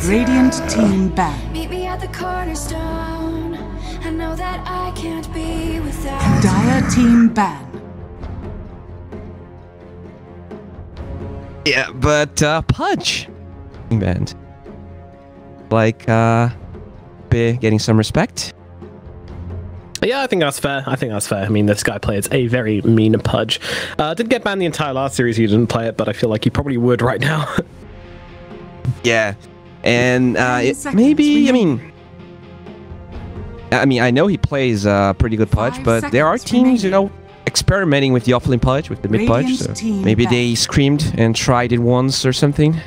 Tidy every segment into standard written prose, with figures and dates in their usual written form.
Radiant team ban. Meet me at the cornerstone. I know that I can't be without. Dire team ban. Yeah, but Pudge band. Like getting some respect. Yeah, I think that's fair. I mean, this guy plays a very mean Pudge. Didn't get banned the entire last series. He didn't play it, but I feel like he probably would right now. Yeah, and maybe. I mean, I know he plays pretty good Pudge, but there are teams, you know, experimenting with the offlane Pudge, with the mid Pudge. So maybe they screamed and tried it once or something.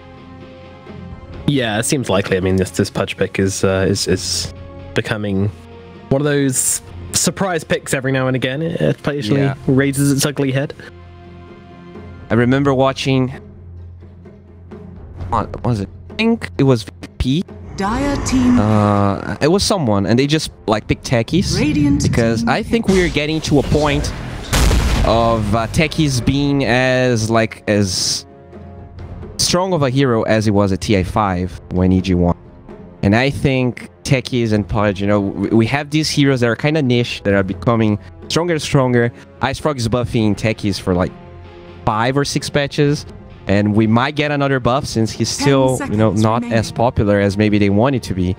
Yeah, it seems likely. I mean, this Pudge pick is becoming one of those surprise picks every now and again. It occasionally raises its ugly head. I remember watching. What was it? I think it was VP. Dire team. It was someone, and they just like picked techies because I think we're getting to a point of techies being as strong of a hero as it was at TI5 when EG1. And I think techies and Pudge, you know, we have these heroes that are kind of niche, that are becoming stronger and stronger. IceFrog is buffing techies for like 5 or 6 patches, and we might get another buff since he's still, you know, not as popular as maybe they want it to be.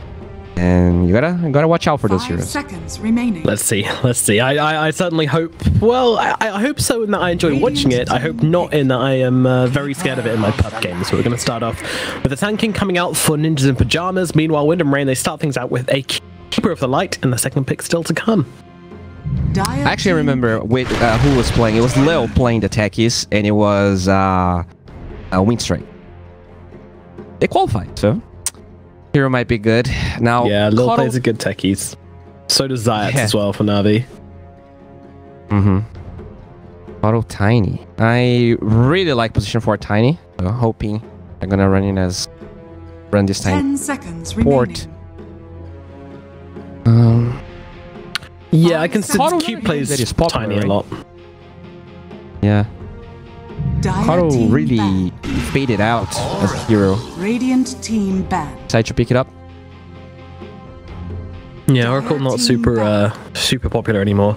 And you gotta watch out for those heroes. 5 seconds remaining. Let's see. I certainly hope. Well, I hope so in that I enjoy watching it. I hope not in that I am very scared of it in my pub game. So we're going to start off with the tanking coming out for Ninjas in Pajamas. Meanwhile, Wind and Rain, they start things out with a Keeper of the Light, and the second pick still to come. I actually remember with who was playing. It was Lil playing the techies, and it was Windstrike. They qualified, so hero might be good. Now, yeah, Lil plays a good techies. So does Zayat as well for Navi. Auto Tiny. I really like position 4 Tiny. So hoping I'm gonna run this Tiny. 10 seconds port. Yeah, I can see Cube plays Tiny a lot. Yeah. Caro really faded out as a hero. Radiant team ban. Decided to pick it up. Yeah, Oracle not super popular anymore.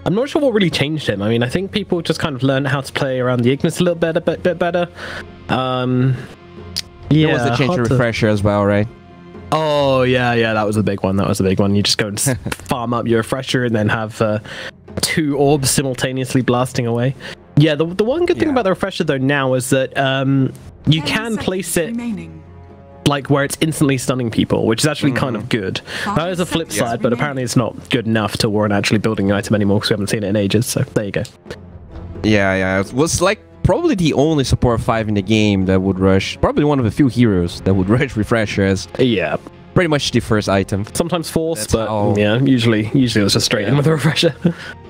I'm not sure what really changed him. I mean, I think people just kind of learned how to play around the Ignis a little bit better. Yeah, there was a change of refresher as well, right? Oh yeah, that was the big one. You just go and farm up your refresher and then have 2 orbs simultaneously blasting away. Yeah, the one good thing about the refresher though now is that you can place it like where it's instantly stunning people, which is actually kind of good. That is a flip side, but apparently it's not good enough to warrant actually building an item anymore because we haven't seen it in ages. So there you go. Yeah, it was like probably the only support 5 in the game that would rush. Probably one of the few heroes that would rush refresher as pretty much the first item. Sometimes force, but yeah, usually it was just straight in with a refresher.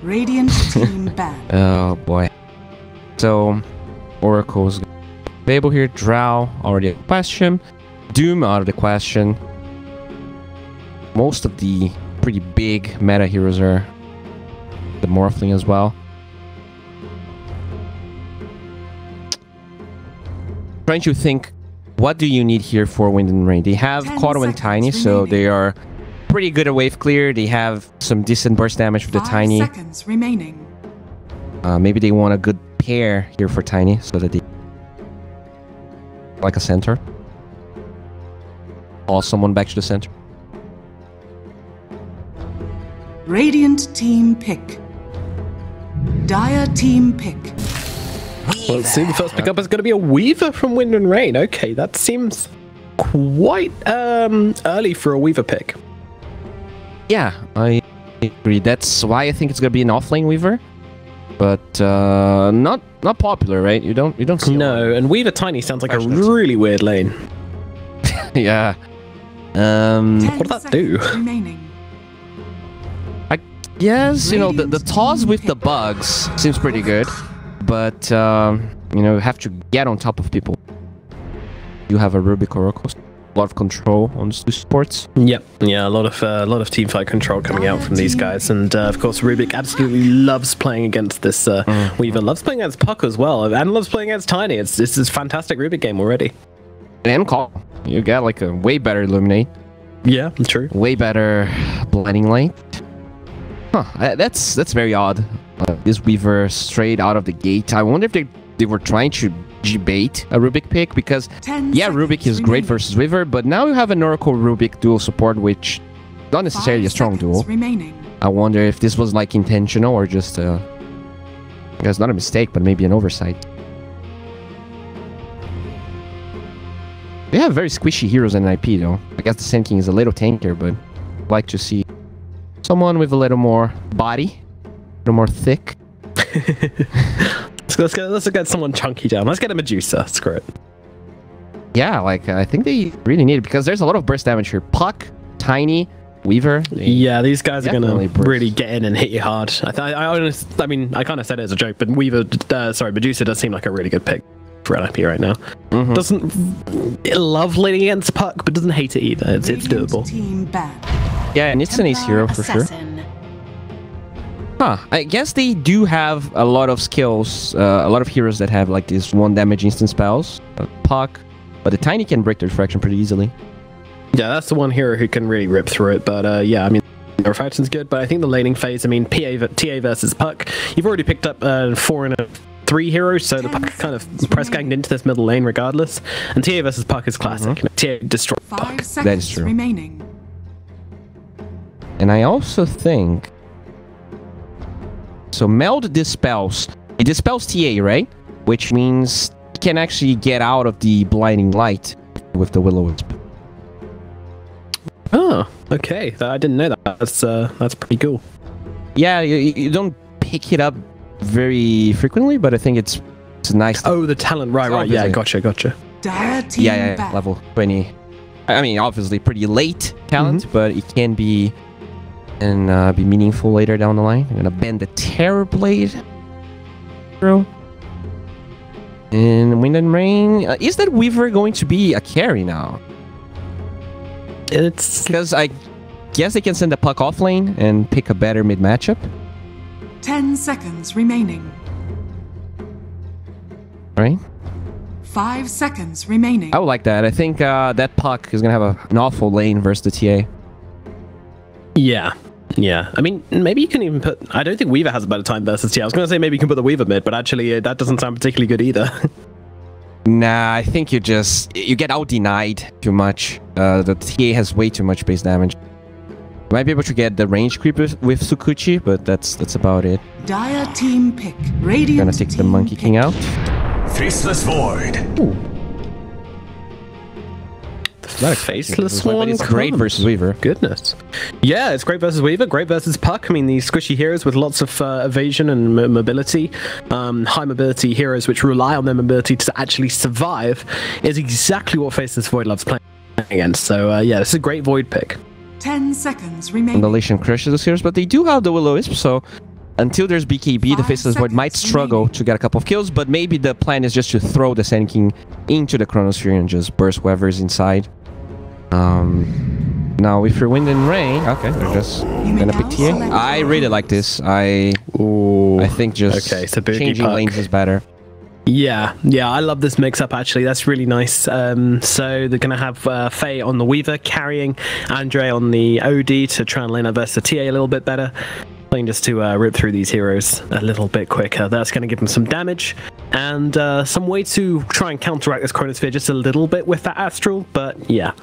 Radiant team ban. Oh boy. So, Oracle's available here. Drow, already a question. Doom, out of the question. Most of the pretty big meta heroes are the Morphling as well. Trying to think, what do you need here for Wind and Rain? They have Cotto and Tiny, so they are pretty good at wave clear. They have some decent burst damage with the Tiny. 5 seconds remaining. Maybe they want a good pair here for Tiny so that they like a center. Call someone back to the center. Radiant team pick. Dire team pick. Let's see, the first pickup is going to be a Weaver from Wind and Rain. Okay, that seems quite early for a Weaver pick. Yeah, I agree. That's why I think it's going to be an offlane Weaver. But not popular, right? You don't see. No, and Weaver Tiny sounds like a really weird lane. Yeah. What does that do? I guess, you know, the toss with the bugs seems pretty good, but you know, you have to get on top of people. You have a Rubik Oracle, a lot of control on the supports. Yep, yeah, a lot of teamfight control coming out from these guys, and of course Rubik absolutely loves playing against this Weaver. Loves playing against Puck as well, and loves playing against Tiny. This is a fantastic Rubik game already. And Call. You got like a way better Illuminate. Yeah, true. Way better Blinding Light. Huh, that's very odd. This Weaver straight out of the gate. I wonder if they were trying to debate a Rubik pick, because yeah, Rubik is great versus Weaver, but now you have an Oracle Rubik dual support, which not necessarily a strong duel. I wonder if this was like intentional or just I guess not a mistake, but maybe an oversight. They have very squishy heroes in NiP though. I guess the Sand King is a little tankier, but I'd like to see someone with a little more body, a little more thick. Let's get someone chunky down. Let's get a Medusa. Screw it. Yeah, like I think they really need it, because there's a lot of burst damage here. Puck, Tiny, Weaver. Yeah, these guys are gonna really get in and hit you hard. I mean, I kind of said it as a joke, but Medusa does seem like a really good pick for NiP right now. Doesn't love leaning against Puck, but doesn't hate it either. It's doable. Yeah, and it's an ace hero for sure. Huh, I guess they do have a lot of skills, a lot of heroes that have like these 1 damage instant spells. Puck, but the Tiny can break the refraction pretty easily. Yeah, that's the one hero who can really rip through it, but yeah, I mean, the refraction's good, but I think the laning phase, I mean, TA versus Puck, you've already picked up 4 and a 3 heroes, so the Puck kind of press ganged into this middle lane regardless, and TA versus Puck is classic. TA destroyed Puck. That is true. And I also think... So Meld dispels. It dispels TA, right? Which means he can actually get out of the Blinding Light with the Will-O-Wisp. Oh, okay. I didn't know that. That's pretty cool. Yeah, you don't pick it up very frequently, but I think it's nice. Oh, the talent. Right. Yeah, gotcha. Yeah, level 20. I mean, obviously pretty late talent, but it can be... and be meaningful later down the line. I'm gonna bend the Terror Blade through. And Wind and Rain. Is that Weaver going to be a carry now? It's because I guess they can send the Puck off lane and pick a better mid matchup. 10 seconds remaining. Right? 5 seconds remaining. I would like that. I think that Puck is gonna have an awful lane versus the TA. Yeah. I mean, maybe you can even put... I don't think Weaver has a better time versus TA. I was going to say maybe you can put the Weaver mid, but actually that doesn't sound particularly good either. Nah, I think you get out-denied too much. The TA has way too much base damage. You might be able to get the range creep with Sukuchi, but that's about it. Dire team pick. Radiant gonna take the Monkey King out. Faceless Void. Ooh. Not a Faceless one. It's great versus Weaver. Goodness. Yeah, it's great versus Weaver, great versus Puck. I mean, these squishy heroes with lots of evasion and mobility, high mobility heroes which rely on their mobility to actually survive, is exactly what Faceless Void loves playing against. So yeah, this is a great Void pick. 10 seconds remaining. Annihilation crushes those heroes, but they do have the Will-O-Wisp, so until there's BKB, the Faceless Void might struggle to get a couple of kills, but maybe the plan is just to throw the Sand King into the Chronosphere and just burst whoever's inside. Now if you're Wind and Rain, okay, they're just gonna pick TA. I really like this. I think just so changing Puck. lanes is better. Yeah, I love this mix-up, actually. That's really nice. So they're going to have Faye on the Weaver, carrying Andre on the OD to try and lane up versus TA a little bit better. Playing just to rip through these heroes a little bit quicker. That's going to give them some damage and some way to try and counteract this Chronosphere just a little bit with that Astral, but yeah.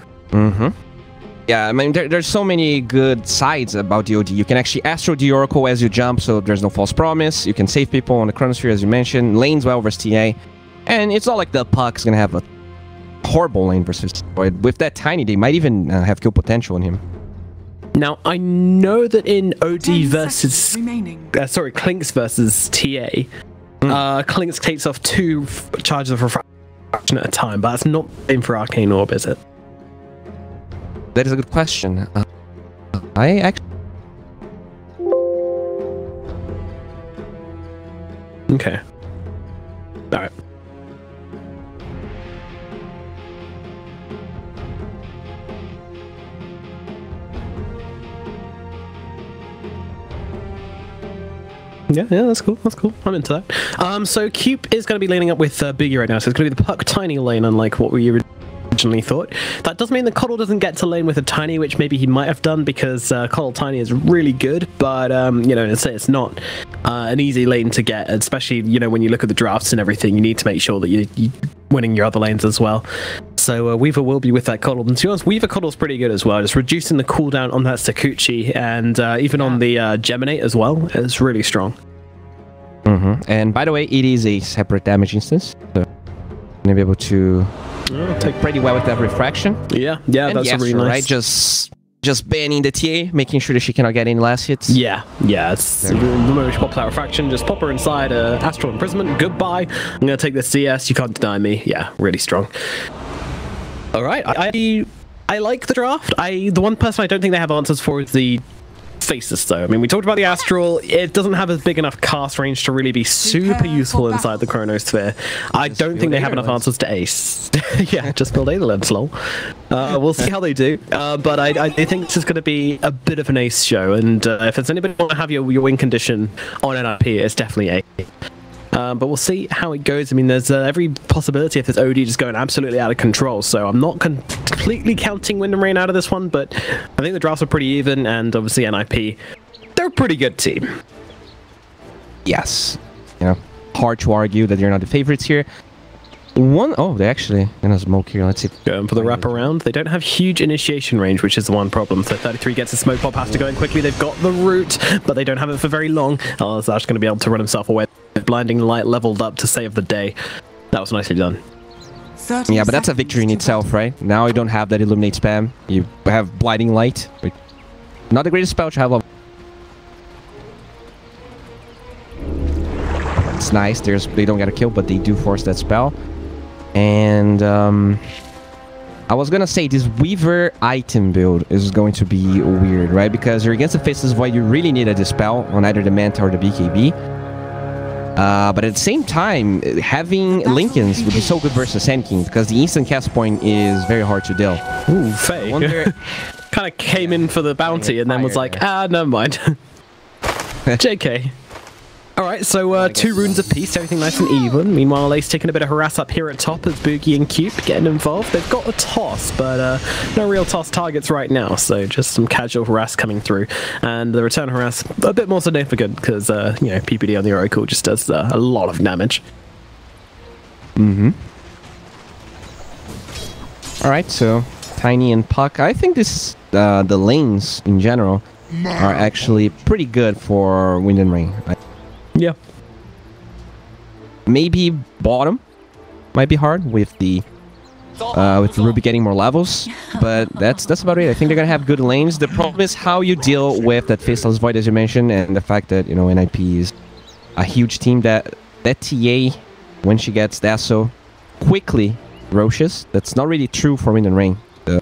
Yeah, I mean, there's so many good sides about the OD. You can actually Astral the Oracle as you jump, so there's no false promise. You can save people on the Chronosphere, as you mentioned. Lanes well versus TA. And it's not like the Puck's going to have a horrible lane versus Void. With that Tiny, they might even have kill potential in him. Now, I know that in OD versus... Clinks versus TA, Clinks takes off 2 charges of refraction at a time, but that's not the same for Arcane Orb, is it? That is a good question. I actually... Okay. Alright. Yeah, that's cool. I'm into that. So Cube is going to be laning up with Biggie right now, so it's going to be the Puck Tiny lane, unlike what we originally thought. That does mean that Coddle doesn't get to lane with a Tiny, which maybe he might have done because Coddle Tiny is really good, but you know, it's not an easy lane to get, especially, you know, when you look at the drafts and everything. You need to make sure that you're winning your other lanes as well. So Weaver will be with that Coddle, and to be honest, Weaver Coddle's pretty good as well, just reducing the cooldown on that Sakuchi, and even on the Geminate as well. It's really strong. And by the way, it is a separate damage instance, so you're gonna be able to take pretty well with that refraction. Yeah, and that's a really nice. Right? Just banning the TA, making sure that she cannot get any last hits. Yeah, it's the moment she pops out refraction, just pop her inside Astral Imprisonment. Goodbye. I'm gonna take this CS. You can't deny me. Yeah, really strong. All right, I like the draft. The one person I don't think they have answers for is the Faceless, though. I mean, we talked about the Astral. It doesn't have a big enough cast range to really be super useful inside the Chronosphere. I don't think they have enough answers to Ace. Yeah, just build Aetherlands, lol. We'll see how they do. But I think this is going to be a bit of an Ace show, and if there's anybody who want to have your win condition on NiP, it's definitely Ace. But we'll see how it goes. I mean, there's every possibility if this OD just going absolutely out of control, so I'm not completely counting Wind and Rain out of this one, but I think the drafts are pretty even, and obviously NiP, they're a pretty good team. Yes. You know, hard to argue that they're not the favorites here. They actually gonna smoke here. Let's see. Going for the wraparound. They don't have huge initiation range, which is the one problem. So 33 gets a smoke pop, has to go in quickly. They've got the root, but they don't have it for very long. Zash's going to be able to run himself away. Blinding light leveled up to save the day. That was nicely done. Yeah, but that's a victory in itself, right? Now you don't have that illuminate spam. You have blinding light. Not the greatest spell to have. It's nice. They don't get a kill, but they do force that spell. And I was gonna say this Weaver item build is going to be weird, right? Because you're against the Faceless Void, you really need a Dispel on either the Manta or the BKB. But at the same time, having Lincolns would be so good versus Sand King, because the instant cast point is very hard to deal. Ooh, Faye. Kind of came in for the bounty and then was like, never mind. JK. Alright, so 2 runes apiece, everything nice and even. Meanwhile, Ace taking a bit of harass up here at top as Boogie and Cube getting involved. They've got a toss, but no real toss targets right now, so just some casual harass coming through. And the return harass a bit more significant because, you know, PPD on the Oracle just does a lot of damage. Alright, so Tiny and Puck. I think this the lanes in general are actually pretty good for Wind and Rain. Yeah. Maybe bottom might be hard with the Ruby getting more levels, but that's about it. I think they're gonna have good lanes. The problem is how you deal with that Faceless Void, as you mentioned, and the fact that, you know, NiP is a huge team that TA, when she gets Dasso, quickly Roches. That's not really true for Wind and Rain. You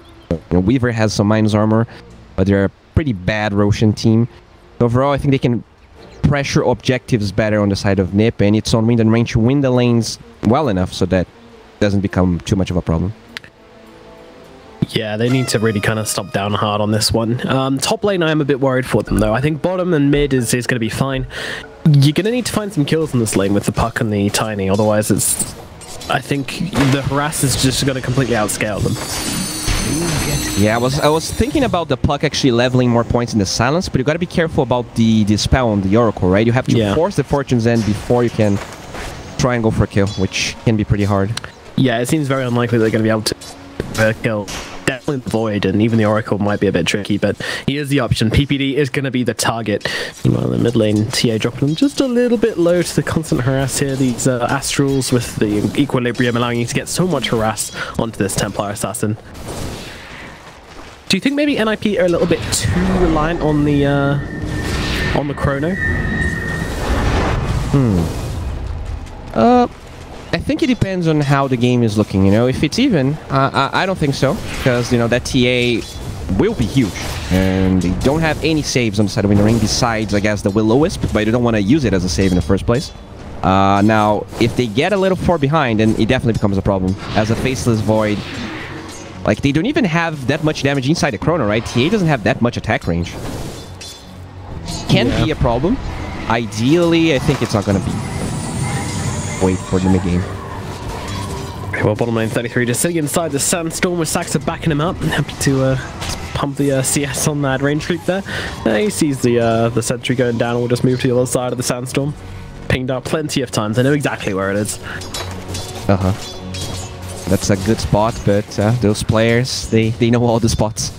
know, Weaver has some minus armor, but they're a pretty bad Roshan team. So overall, I think they can pressure objectives better on the side of NiP, and it's on Wind and Rain to win the lanes well enough so that it doesn't become too much of a problem. Yeah, they need to really kind of stop down hard on this one. Top lane, I am a bit worried for them, though. I think bottom and mid is going to be fine. You're going to need to find some kills in this lane with the Puck and the Tiny, otherwise I think the harass is just going to completely outscale them. Yeah, I was thinking about the Puck actually leveling more points in the silence, but you got to be careful about the spell on the Oracle, right? You have to force the Fortune's End before you can try and go for a kill, which can be pretty hard. Yeah, it seems very unlikely they're going to be able to kill. Definitely the Void, and even the Oracle might be a bit tricky, but here's the option. PPD is going to be the target. Meanwhile, the mid lane, TA dropping them just a little bit low to the constant harass here. These Astrals with the Equilibrium allowing you to get so much harass onto this Templar Assassin. Do you think maybe NiP are a little bit too reliant on the Chrono? I think it depends on how the game is looking, you know. If it's even, I don't think so, because, you know, that TA will be huge, and they don't have any saves on the side of Wind and Rain besides, I guess, the Will-O-Wisp, but they don't want to use it as a save in the first place. Now, if they get a little far behind, then it definitely becomes a problem. As a Faceless Void, like, they don't even have that much damage inside the Chrono, right? TA doesn't have that much attack range. Can be a problem. Ideally, I think it's not going to be. Wait for the mid game. Well, bottom lane 33 just sitting inside the sandstorm with Saxa backing him up. Happy to pump the CS on that range creep there. He sees the sentry going down and will just move to the other side of the sandstorm. Pinged out plenty of times. I know exactly where it is. That's a good spot, but those players, they know all the spots.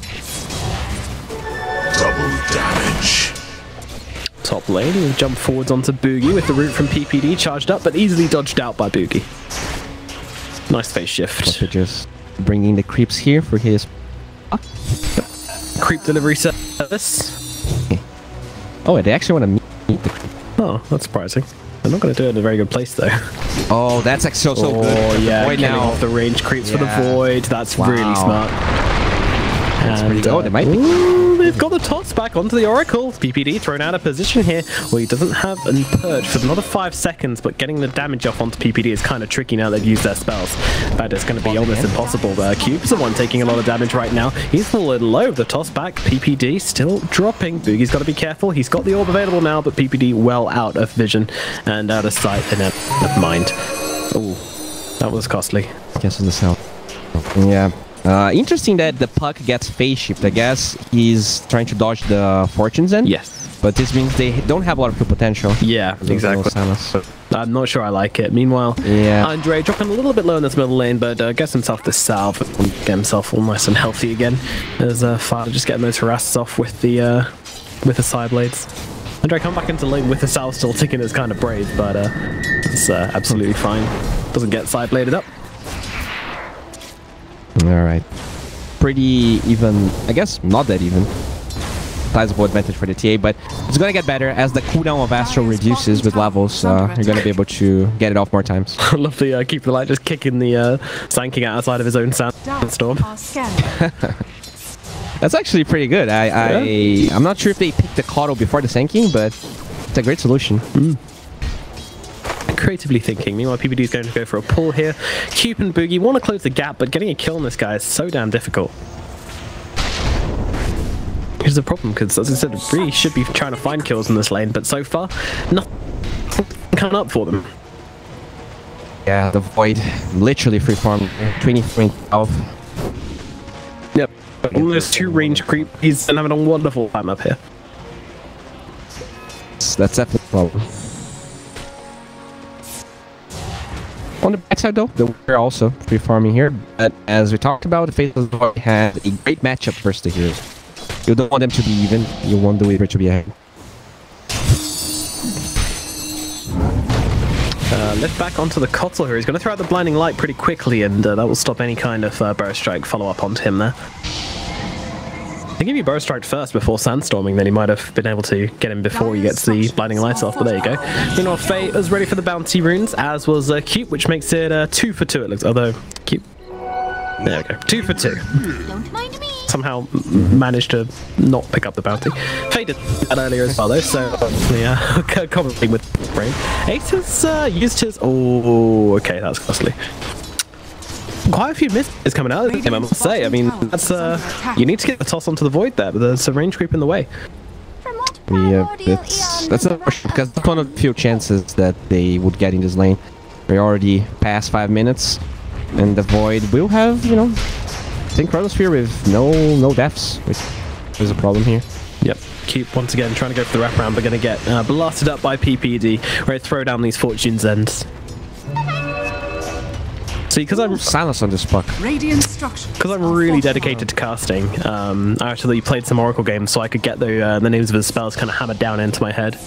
Double damage. Top lane, he'll jump forwards onto Boogie with the root from PPD charged up, but easily dodged out by Boogie. Nice phase shift. Just bringing the creeps here for his creep delivery service. Oh, they actually want to meet the creep. Oh, that's surprising. They're not going to do it in a very good place though. Oh, that's like so good. Oh yeah, Void killing now. off the range creeps for the void. That's really smart. That's pretty good. They might be. Ooh, they've got the tots back onto the Oracle. PPD thrown out of position here. Well, he doesn't have a purge for another 5 seconds, but getting the damage off onto PPD is kind of tricky now they've used their spells. In fact, it's going to be almost impossible. Cube's the one taking a lot of damage right now. He's fallen low. The toss back. PPD still dropping. Boogie's got to be careful. He's got the orb available now, but PPD well out of vision and out of sight and out of mind. Oh, that was costly. Guess in the south. Yeah. Interesting that the puck gets phase shift. I guess he's trying to dodge the Fortune's end. Yes. But this means they don't have a lot of kill potential. Yeah, exactly. I'm not sure I like it. Meanwhile, Andre dropping a little bit low in this middle lane, but gets himself the salve and get himself all nice and healthy again. As Fire just getting those harasses off with the side blades. Andre come back into lane with the salve still ticking is kind of brave, but it's absolutely fine. Doesn't get side bladed up. Alright. Pretty even, I guess not that even. Sizable advantage for the TA, but it's gonna get better as the cooldown of Astro reduces with levels. You're gonna be able to get it off more times. I love the Keep the Light just kicking the Sanking outside of his own sandstorm. That's actually pretty good. I'm not sure if they picked the Coddle before the Sanking, but it's a great solution. Creatively thinking. Meanwhile, PPD is going to go for a pull here. Cube and Boogie want to close the gap, but getting a kill on this guy is so damn difficult. Here's the problem, because as I said, really should be trying to find kills in this lane, but so far, nothing coming up for them. Yeah, the Void literally free farm 23 health. Yep, almost 2 range creep. He's having a wonderful time up here. That's definitely a problem. On the backside though, we're also free farming here, but as we talked about, the Faceless Void had a great matchup versus the heroes. You don't want them to be even, you want the Weaver to be ahead. Lift back onto the Kotl here. He's going to throw out the Blinding Light pretty quickly, and that will stop any kind of Burrow Strike follow-up onto him there. I think if you Burrow Strike first before Sandstorming, then he might have been able to get him before he gets the Blinding Lights off, but there you go. Meanwhile, Faye was ready for the Bounty Runes, as was Cube, which makes it 2 for 2 it looks, although Cube... There we go, 2 for 2. Don't mind me. Somehow managed to not pick up the bounty. Faye did that earlier as well though, so yeah, commenting with brain. Ace has used his... Oh, okay, that's costly. Quite a few misses coming out of this game, I must say. I mean, that's you need to get the toss onto the Void there, but there's a range creep in the way. Yeah, that's a because that's one of the few chances that they would get in this lane. We're already past 5 minutes, and the Void will have, you know, Synchronosphere with no deaths, which is a problem here. Yep, Cube once again trying to go for the wraparound, but going to get blasted up by PPD, where they throw down these Fortune's Ends. See, because I'm silence on this puck. Because I'm really dedicated to casting. I actually played some Oracle games so I could get the names of his spells kind of hammered down into my head.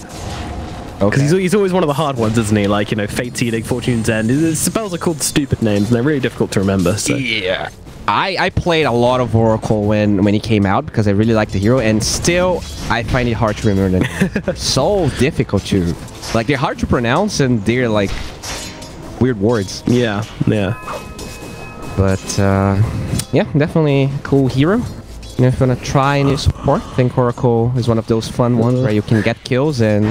Because he's always one of the hard ones, isn't he? Like, you know, Fate's Edict, Fortune's End. His spells are called stupid names, and they're really difficult to remember. So. Yeah. I played a lot of Oracle when he came out because I really liked the hero, and still I find it hard to remember them. So difficult to, like, they're hard to pronounce and they're like weird words. Yeah, yeah. But yeah, definitely cool hero. And if you wanna try a new support, I think Oracle is one of those fun ones where you can get kills and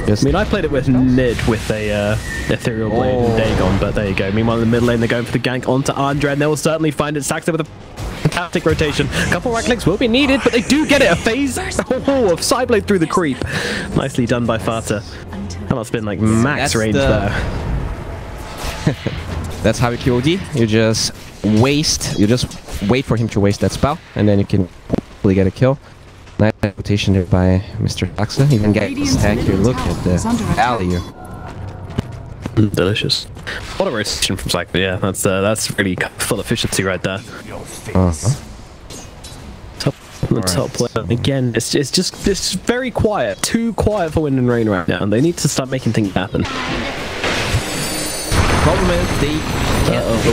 just... I mean, I played it with NiP with a Ethereal Blade and Dagon, but there you go. Meanwhile, in the mid lane, they're going for the gank onto Andre, and they'll certainly find it. Saxa with a fantastic rotation. A couple right clicks will be needed, but they do get it. A phase of Sideblade through the creep. Nicely done by Fata. That must have been like max range there. That's how you kill OD. You just wait for him to waste that spell, and then you can hopefully get a kill. Nice rotation there by Mr. Axa. Even get the stack here. Look at the value. Delicious. What a rotation from Slack. Yeah, that's really full efficiency right there. Top player again. It's very quiet. Too quiet for Wind and Rain right now, and they need to start making things happen. Problem is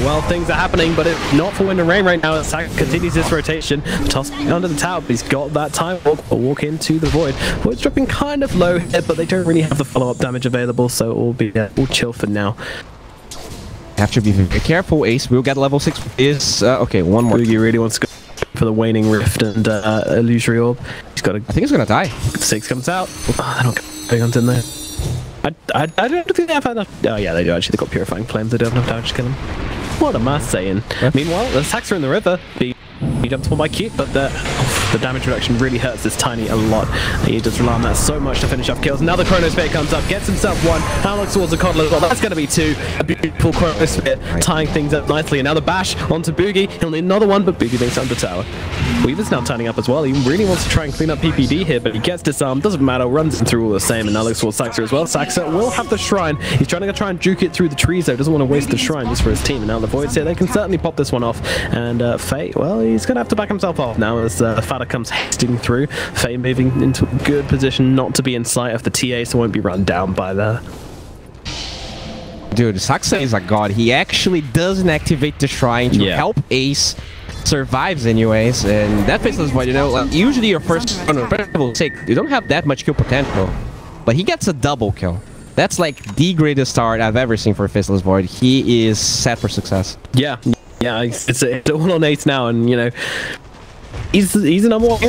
well, things are happening, but it's not for Wind and Rain right now. As Sack continues his rotation, tossing under the tower, but he's got that time walk into the Void. Void's dropping kind of low here, but they don't really have the follow-up damage available, so we'll chill for now. Have to be very careful. Ace will get level 6. Is okay. One more. Boogie really wants to go for the Waning Rift and Illusory Orb. He's got. I think he's gonna die. 6 comes out. Oh, they don't get guns in there. I don't think they have enough. Oh yeah, they do actually. They got Purifying Flames. They don't have enough damage to kill him. What am I saying? Yeah. Meanwhile, the attacks are in the river. He jumps one by cute, but the damage reduction really hurts this Tiny a lot. He does rely on that so much to finish off kills. Now the Chronosphere comes up, gets himself one. Now looks towards the Coddle as well. That's going to be 2. A beautiful Chronosphere, tying things up nicely. And now the bash onto Boogie. He'll need another one, but Boogie thinks under tower. Weaver's now turning up as well. He really wants to try and clean up PPD here, but he gets disarmed. Doesn't matter, runs him through all the same. And now looks towards Saxa as well. Saxa will have the Shrine. He's trying to try and juke it through the trees though. Doesn't want to waste the Shrine just for his team. And now the Void's here. They can certainly pop this one off. And Faye, well, he's going to have to back himself off now as Fada comes hasting through. Faye moving into a good position not to be in sight of the TA, so won't be run down by there. Dude, Saxa is a god. He actually doesn't activate the Shrine to help Ace. Survives anyways, and that Faceless Void, you know, like, usually your first level 6, you don't have that much kill potential, but he gets a double kill. That's like the greatest start I've ever seen for Faceless Void. He is set for success. Yeah, it's all on Ace now, and you know, he's the number one.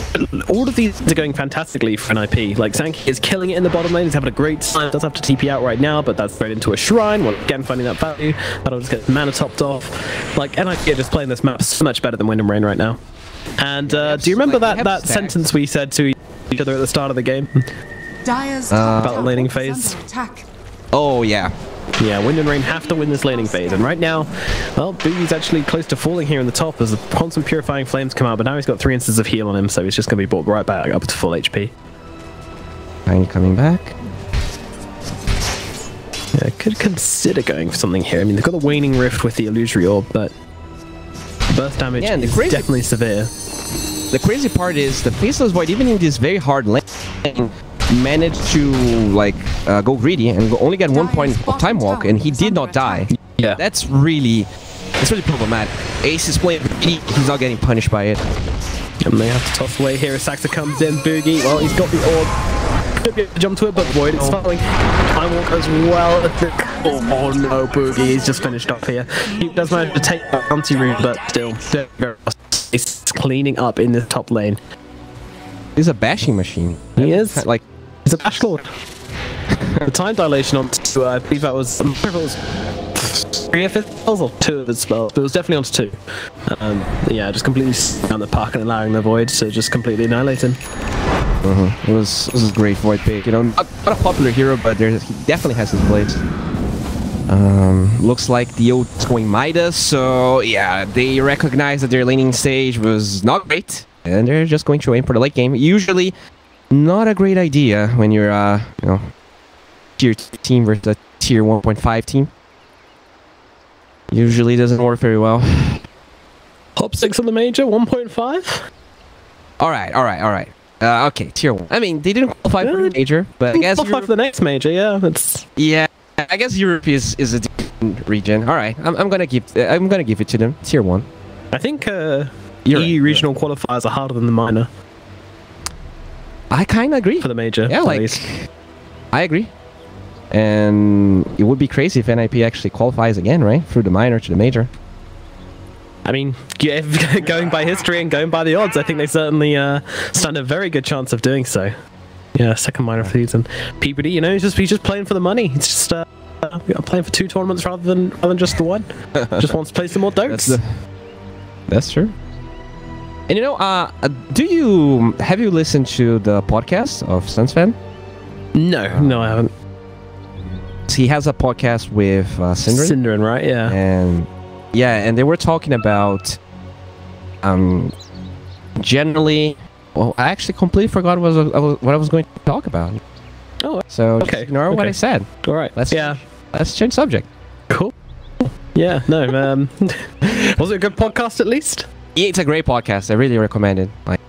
All of these are going fantastically for NiP. Like, Sankey is killing it in the bottom lane. He's having a great time. Does have to TP out right now, but that's straight into a Shrine. Well, again, finding that value. That'll just get mana topped off. Like, NiP are just playing this map so much better than Wind and Rain right now. And do you remember that sentence we said to each other at the start of the game? About the laning phase? Oh, yeah. Yeah, Wind and Rain have to win this laning phase, and right now, well, Boogie's actually close to falling here in the top as the constant Purifying Flames come out, but now he's got 3 instances of heal on him, so he's just going to be brought right back up to full HP. Tiny coming back. Yeah, could consider going for something here. I mean, they've got the Waning Rift with the Illusory Orb, but burst damage is definitely severe. The crazy part is the Faceless Void, even in this very hard lane, managed to like go greedy and only get 1 point of time walk, and he did not die. Yeah, that's really problematic. Ace is playing greedy, he's not getting punished by it. And they have to toss away here as Saxa comes in. Boogie, well, he's got the orb. Could be able to jump to it, but Void is falling. Time walk as well. Oh no, Boogie, he's just finished off here. He does manage to take the anti-root, but still, he's cleaning up in the top lane. He's a bashing machine. He is. Like, he's a bash lord. The time dilation on 2, I believe that was, I'm sure if it was 3 of his spells or 2 of his spells, but it was definitely on 2. Yeah, just completely down the park and allowing the Void to just completely annihilate him. It was a great Void pick. You know, not a popular hero, but he definitely has his place. Looks like the O's going Midas, so yeah, they recognize that their laning stage was not great, and they're just going to aim for the late game. Usually, not a great idea when you're, you know, tier 2 team versus a tier 1.5 team. Usually doesn't work very well. Top 6 on the major, 1.5? Alright. Okay, tier 1. I mean, they didn't qualify for the major, but I guess qualify for the next major, yeah. Yeah, I guess Europe is a different region. Alright, I'm gonna give it to them. Tier 1. I think EU regional qualifiers are harder than the minor. I kinda agree. For the major. Yeah, like, I agree. And it would be crazy if NiP actually qualifies again, right? Through the minor to the major. I mean, going by history and going by the odds, I think they certainly stand a very good chance of doing so. Yeah, second minor for the season. PPD, you know, he's just playing for the money. He's just playing for 2 tournaments rather than just the one. Just wants to play some more Dotes. That's true. And you know, have you listened to the podcast of Suns Fan? No, I haven't. he has a podcast with Synderen. Synderen, right? Yeah. And they were talking about generally. Well, I actually completely forgot what I was going to talk about. Oh, so okay. Just ignore what I said. All right. Let's change subject. Cool. Yeah. No. Was it a good podcast at least? Yeah, it's a great podcast. I really recommend it. Like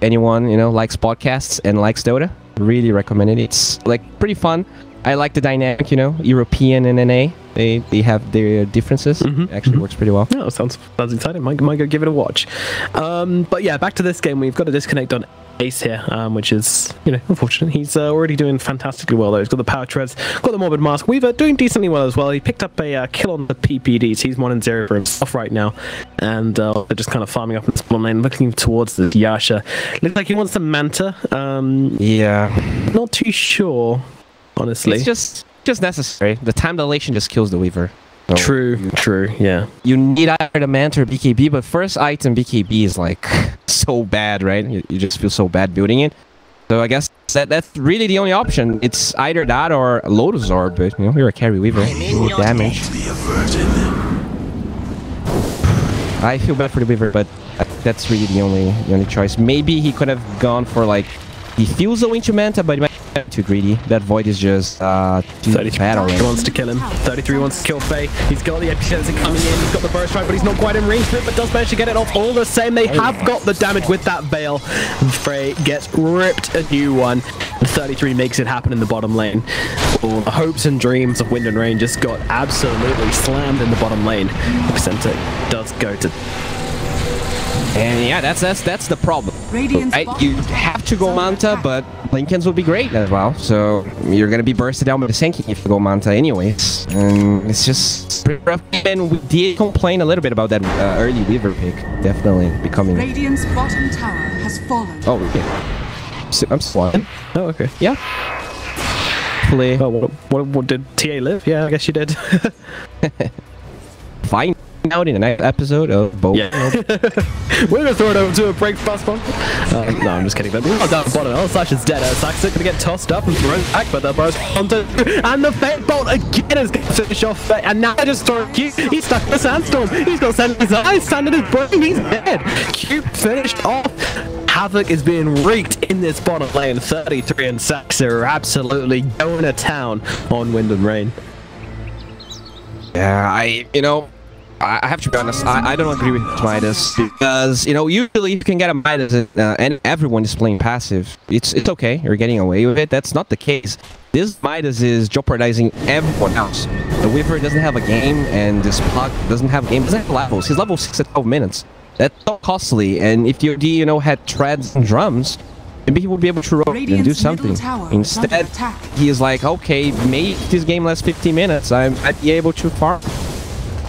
anyone likes podcasts and likes Dota, really recommend it. It's like pretty fun. I like the dynamic. European and NA. They have their differences. Actually works pretty well. Oh, sounds exciting. Might go give it a watch. But yeah, back to this game. We've got a disconnect on Ace here, which is unfortunate. He's already doing fantastically well though. He's got the power treads, got the morbid mask. Weaver doing decently well as well. He picked up a kill on the PPDs. He's 1-0 for himself right now, and they're just kind of farming up in the spawn lane, looking towards the Yasha. Looks like he wants the Manta. Yeah, not too sure, honestly. It's just necessary. The time dilation just kills the Weaver. So True, yeah. You need either the Manta or BKB, but first item BKB is like so bad, right? You just feel so bad building it. So I guess that's really the only option. It's either that or Lotus Orb, but you're a carry Weaver. You need damage. I feel bad for the Weaver, but that's really the only choice. Maybe he could have gone for like Diffusal into Manta, but he might be too greedy. That Void is just 33 wants to kill him. 33 wants to kill Faye. He's got the Epicenter coming in. He's got the burst right, but he's not quite in range for it, but does manage to get it off all the same. They have got the damage with that Veil. Faye gets ripped a new one. 33 makes it happen in the bottom lane. All the hopes and dreams of Wind and Rain just got absolutely slammed in the bottom lane. Epicenter does go to... And yeah, that's the problem. Right? You have to go Manta, but Lincolns would be great as well. So you're gonna be bursted down by the Senki if you go Manta anyways. And it's just pretty rough. And we did complain a little bit about that early Weaver pick. Definitely becoming... Radiant's bottom tower has fallen. Oh, yeah. So, I'm swallowing. Oh, okay. Yeah. Hopefully. Oh, what did TA live? Yeah, I guess you did. Fine. Out in the next episode of both. Yeah. We're gonna throw it over to a break fast one. No, I'm just kidding. But we're down the bottom. Slash is dead. Slash is gonna get tossed up and thrown back, but the burst onto and the Fate Bolt again is gonna finish off Fate. And now just throwing Q. He's stuck in the sandstorm. He's got sand in his eyes, sand in his brain. He's dead. Q finished off. Havoc is being wreaked in this bottom lane. 33 and Sax are absolutely going to town on Wind and Rain. Yeah, I have to be honest, I don't agree with Midas because, usually you can get a Midas and everyone is playing passive. It's okay, you're getting away with it. That's not the case. This Midas is jeopardizing everyone else. The Weaver doesn't have a game and this Puck doesn't have a game, doesn't have levels. He's level 6 at 12 minutes. That's so costly, and if your D, had treads and drums, maybe he would be able to roll and do something. Instead, he is like, okay, make this game last 15 minutes, I might be able to farm.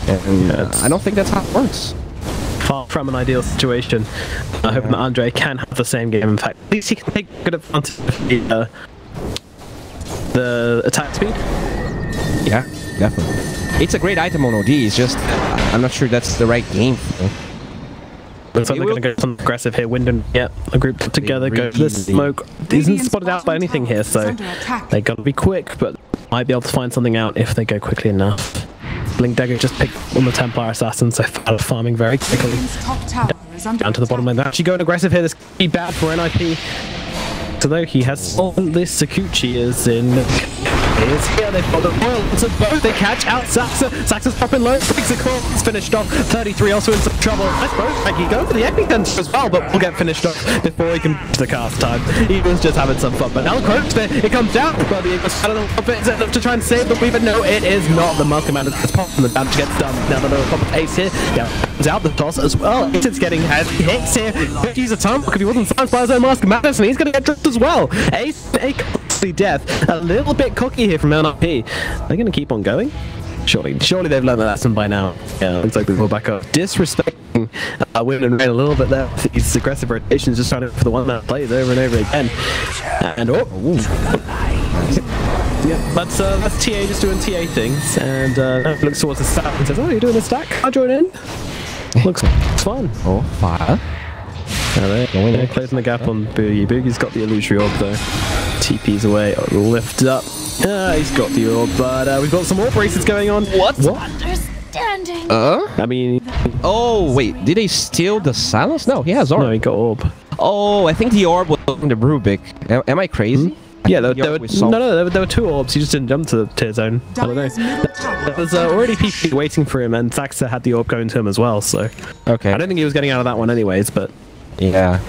And I don't think that's how it works. Far from an ideal situation. I hope that Andre can have the same game. In fact, at least he can take good advantage of the attack speed. Yeah, definitely. It's a great item on OD. It's just I'm not sure that's the right game for him. Looks like they're going to go some aggressive here. Wind and a group together, go for the smoke. Isn't spotted out by anything here, so they got to be quick, but might be able to find something out if they go quickly enough. Blink Dagger just picked on the Templar Assassin, so farming very quickly. Down to the bottom lane. They're actually going aggressive here. This could be bad for NiP. So though he has this Sakuchi is in. Is here, they've got the Royal to both, they catch out Saxa. Saxa's popping low, breaks the call, it's finished off. 33 also in some trouble. I suppose like, he goes for the Epicenter as well, but will get finished off before he can to the cast time. He was just having some fun, but now the Croak's there, it comes down. But the English, I don't know if it's enough to try and save the Weaver. No, it is not. The Mask Commander gets popped and the damage gets done. Now the pop of Ace here, comes out the toss as well. Ace getting hits here. Could use a time because he wasn't silenced by his own Mask Commander, and he's going to get tripped as well. Ace, a costly death. A little bit cocky here from NiP. They're going to keep on going? Surely they've learned the lesson by now. Yeah, looks like they go back up. Disrespecting Wind and Rain a little bit there. These aggressive rotations, just trying to for the one that plays over and over again. And yeah, that's TA just doing TA things, and looks towards the stack and says, "Oh, you're doing a stack? I'll join in." Looks fun. Oh, fire! They're closing the gap on Boogie. Boogie's got the illusory orb though. TP's away, lift up. He's got the orb, but we've got some orb races going on. What? Understanding. I mean... Oh, wait. Did he steal the silence? No, he has orb. No, he got orb. Oh, I think the orb was in the Rubik. Am I crazy? Yeah, there were two orbs. He just didn't jump to the tier zone. I don't know. There's already PP waiting for him, and Zaxa had the orb going to him as well, so... Okay. I don't think he was getting out of that one anyways, but... Yeah.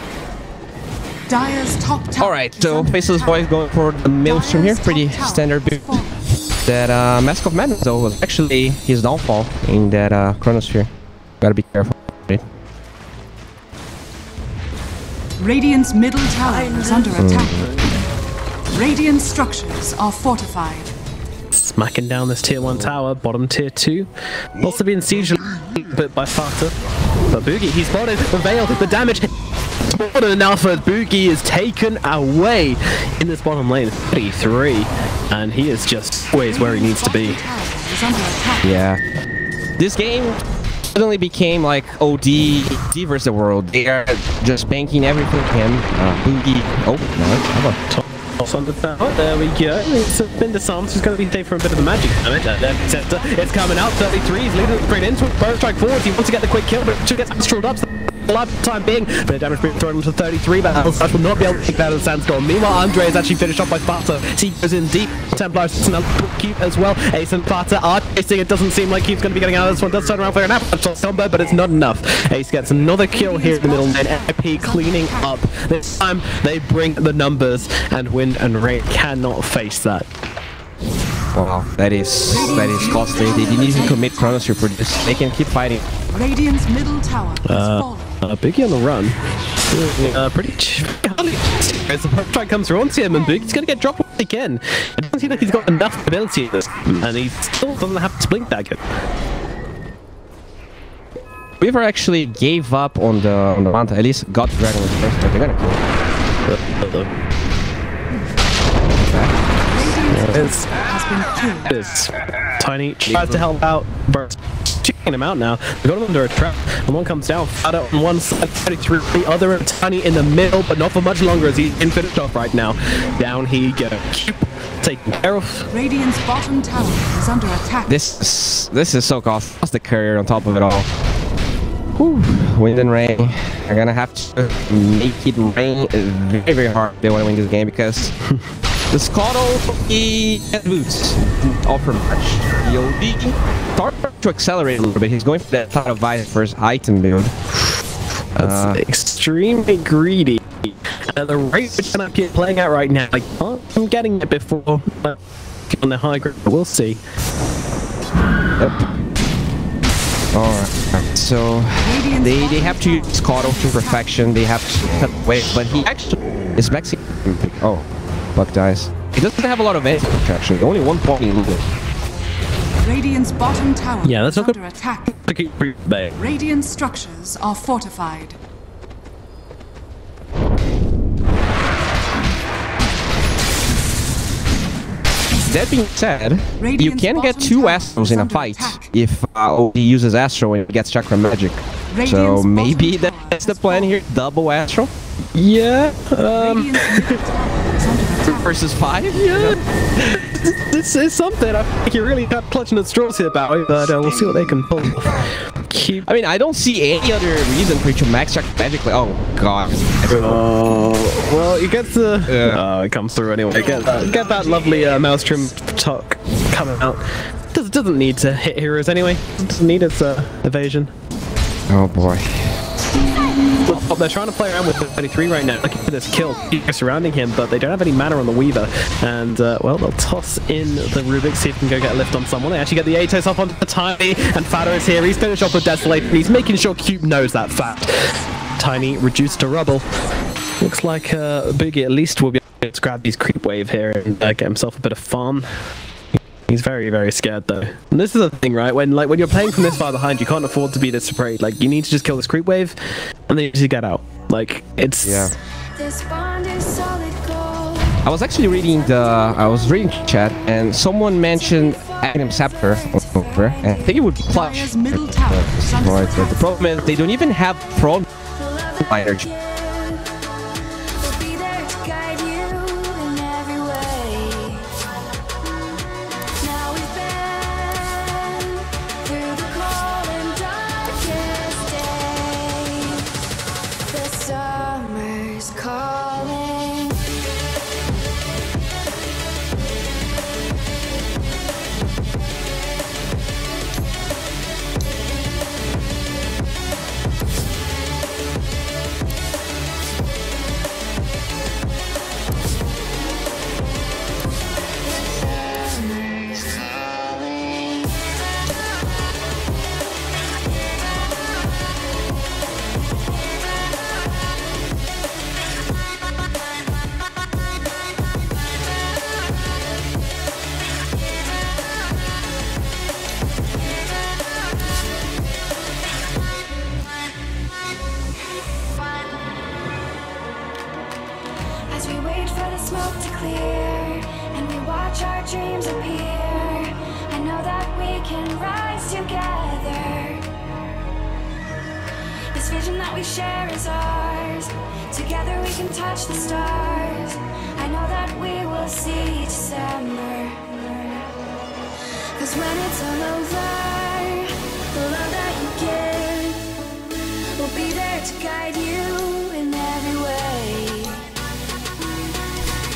Dire's top tower. Alright, so Faceless Boy is going for the Maelstrom here. Pretty standard build. That Mask of Madness, though, was actually his downfall in that Chronosphere. Gotta be careful. Radiant's middle tower is under attack. Radiant structures are fortified. Smacking down this tier 1 tower, bottom tier 2. Also being sieged a bit by Fata. But Boogie, he's spotted the Veil, the damage more than enough, but Boogie is taken away in this bottom lane. 33, and he is just always where he needs to be. Yeah. This game suddenly became like OD versus the world. They are just banking everything him. Boogie. Oh, no. How about on the tower. There we go. It's been disarmed. He's going to be safe for a bit of the magic damage. It's coming out. 33. He's leading straight into it. Bow strike forward. He wants to get the quick kill, but should get astraled up. Alive for the time being. Bit of damage being thrown into 33, but Alsash will not be able to take that as Sandstorm. Meanwhile, Andre is actually finished off by Sparta. He goes in deep. Templars and Cube as well. Ace and Sparta are chasing. It doesn't seem like he's going to be getting out of this one. Does turn around for an avalanche combo, but it's not enough. Ace gets another kill here in the middle lane. NiP cleaning up. This time they bring the numbers, and Wind and Rain cannot face that. Wow, that is costly. They didn't even commit Chronosphere for this. They can keep fighting. Radiant's middle tower has fallen. Biggie on the run. Pretty as the try comes through onto him, and Biggie's going to get dropped again. It doesn't seem like he's got enough ability in this, and he still doesn't have to blink that good. Weaver actually gave up on the mount. At least got Dragon with first, but they're gonna kill him. It's Tiny tries to help out, but checking him out now. They got him under a trap, and one comes down. Fada on one side, 33, the other, and Tiny in the middle, but not for much longer as he's in finished off right now. Down he goes. Taken care of. Radiant's bottom tower is under attack. This is so costly. That's the courier on top of it all. Whew. Wind and Rain are gonna have to make it rain very, very hard if they want to win this game, because the Scuttle, he has boots, didn't offer much. The OD started to accelerate a little bit. He's going for that Thought of Vice for his item build. That's extremely greedy. The rate we're gonna keep playing at right now, like, I'm getting it before on the high ground. We'll see. Yep. Alright, so they have to use Scuttle to perfection. They have to cut away, but he actually is Mexican. Oh, Buck dies. He doesn't have a lot of anti protection. Only 1 point in losing. Radiant's bottom tower that's is not under attack. Good. Radiant structures are fortified. That being said, you can get 2 Astros in a fight if he uses Astro and gets Chakra Magic. So maybe that's the plan here, double Astro? Yeah, versus 5? Yeah. This is something. I think you're really not clutching at straws here, Bowie, but we'll see what they can pull. I mean, I don't see any other reason for you to max Chakra Magic. Like, oh god. Well, you get the... Oh, it comes through anyway. Get that lovely Maelstrom talk coming out. Doesn't need to hit heroes anyway. Doesn't need its evasion. Oh boy. Well, they're trying to play around with the 33 right now, looking for this kill surrounding him, but they don't have any mana on the Weaver. And, well, they'll toss in the Rubik, see if they can go get a lift on someone. They actually get the Atos off onto the Tiny, and Fada is here. He's finished off with Desolate, and he's making sure Cube knows that fact. Tiny reduced to rubble. Looks like Boogie at least will be able to grab these creep wave here and get himself a bit of farm. He's very, very scared though. And this is the thing, right? When you're playing from this far behind, you can't afford to be this afraid. Like, you need to just kill this creep wave, and then you just get out. Like, it's... Yeah. I was actually reading chat, and someone mentioned Aghanim Scepter over, and I think it would be clutch. The problem is they don't even have front energy. This vision that we share is ours. Together we can touch the stars. I know that we will see each summer. 'Cause when it's all over, the love that you give will be there to guide you in every way.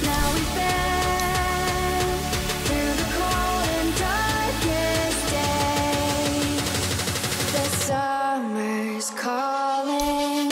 Now we've been through the cold and darkest day. The summer's calling.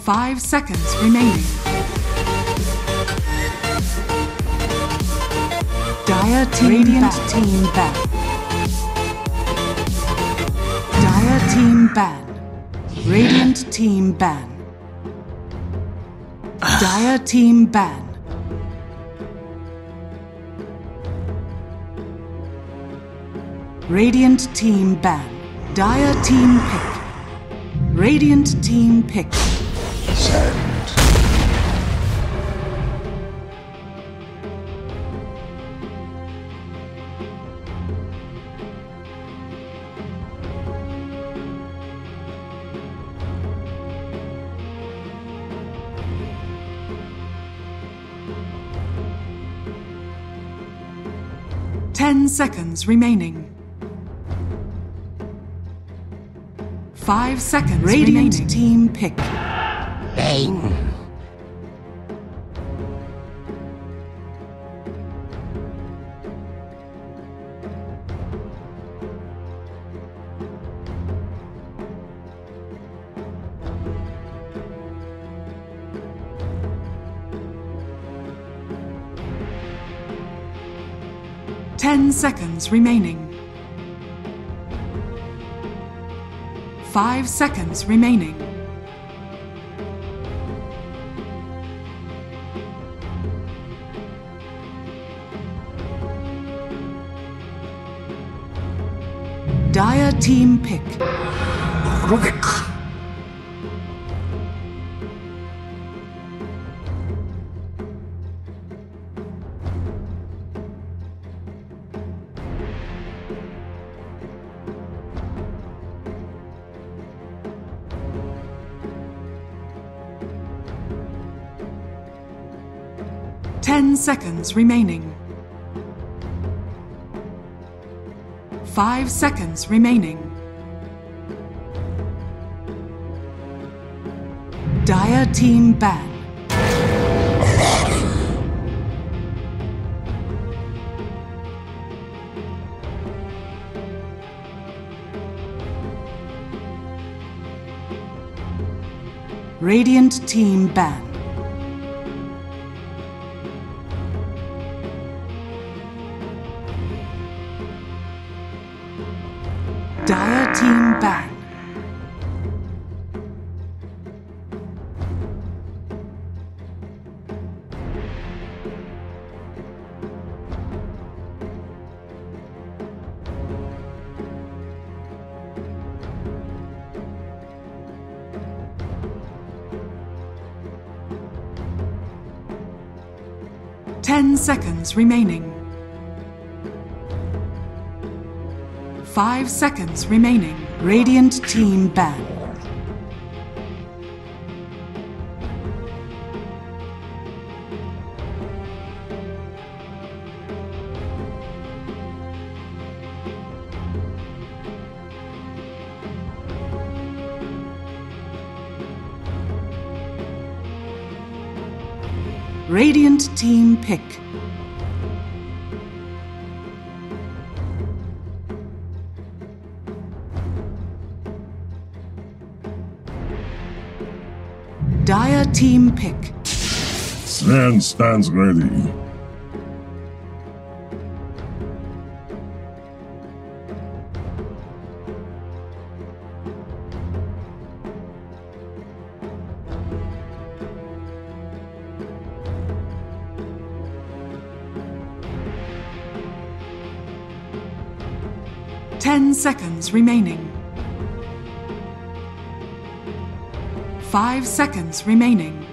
5 seconds remaining. Dire team Radiant team ban. Dire team ban. Radiant team ban. Dire team ban. Radiant team ban. Dire team pick. Radiant team pick. Send. Ten seconds remaining. 5 seconds Radiant remaining. Team pick. Bang. Ten seconds remaining. 5 seconds remaining. Dire team pick. Rubik. 10 seconds remaining. 5 seconds remaining. Dire team ban. Radiant team ban. Dire team ban. Ten seconds remaining. 5 seconds remaining. Radiant team ban. Radiant team pick. Dire team pick. Sven stands ready. Ten seconds remaining. 5 seconds remaining.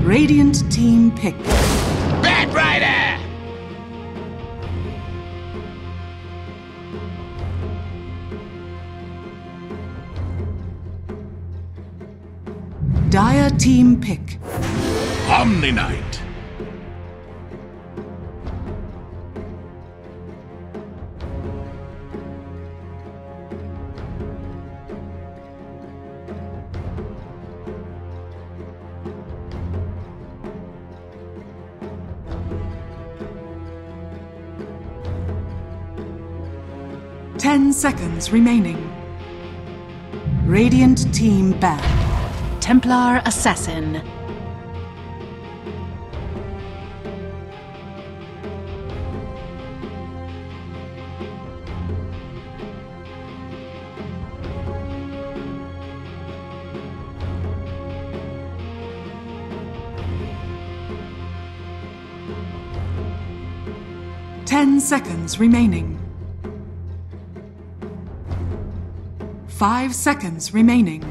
Radiant team pick. Bad Rider! Dire team pick. Omni Knight. Ten seconds remaining. Radiant team ban. Templar Assassin. Ten seconds remaining. 5 seconds remaining.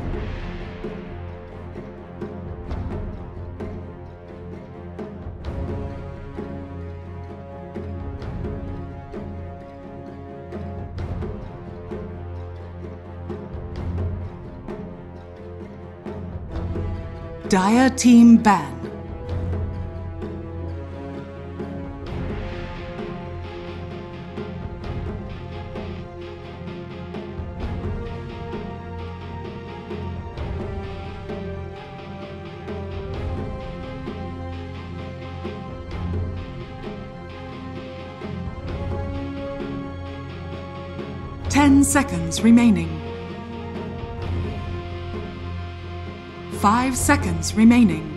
Dire team ban. Ten seconds remaining. 5 seconds remaining.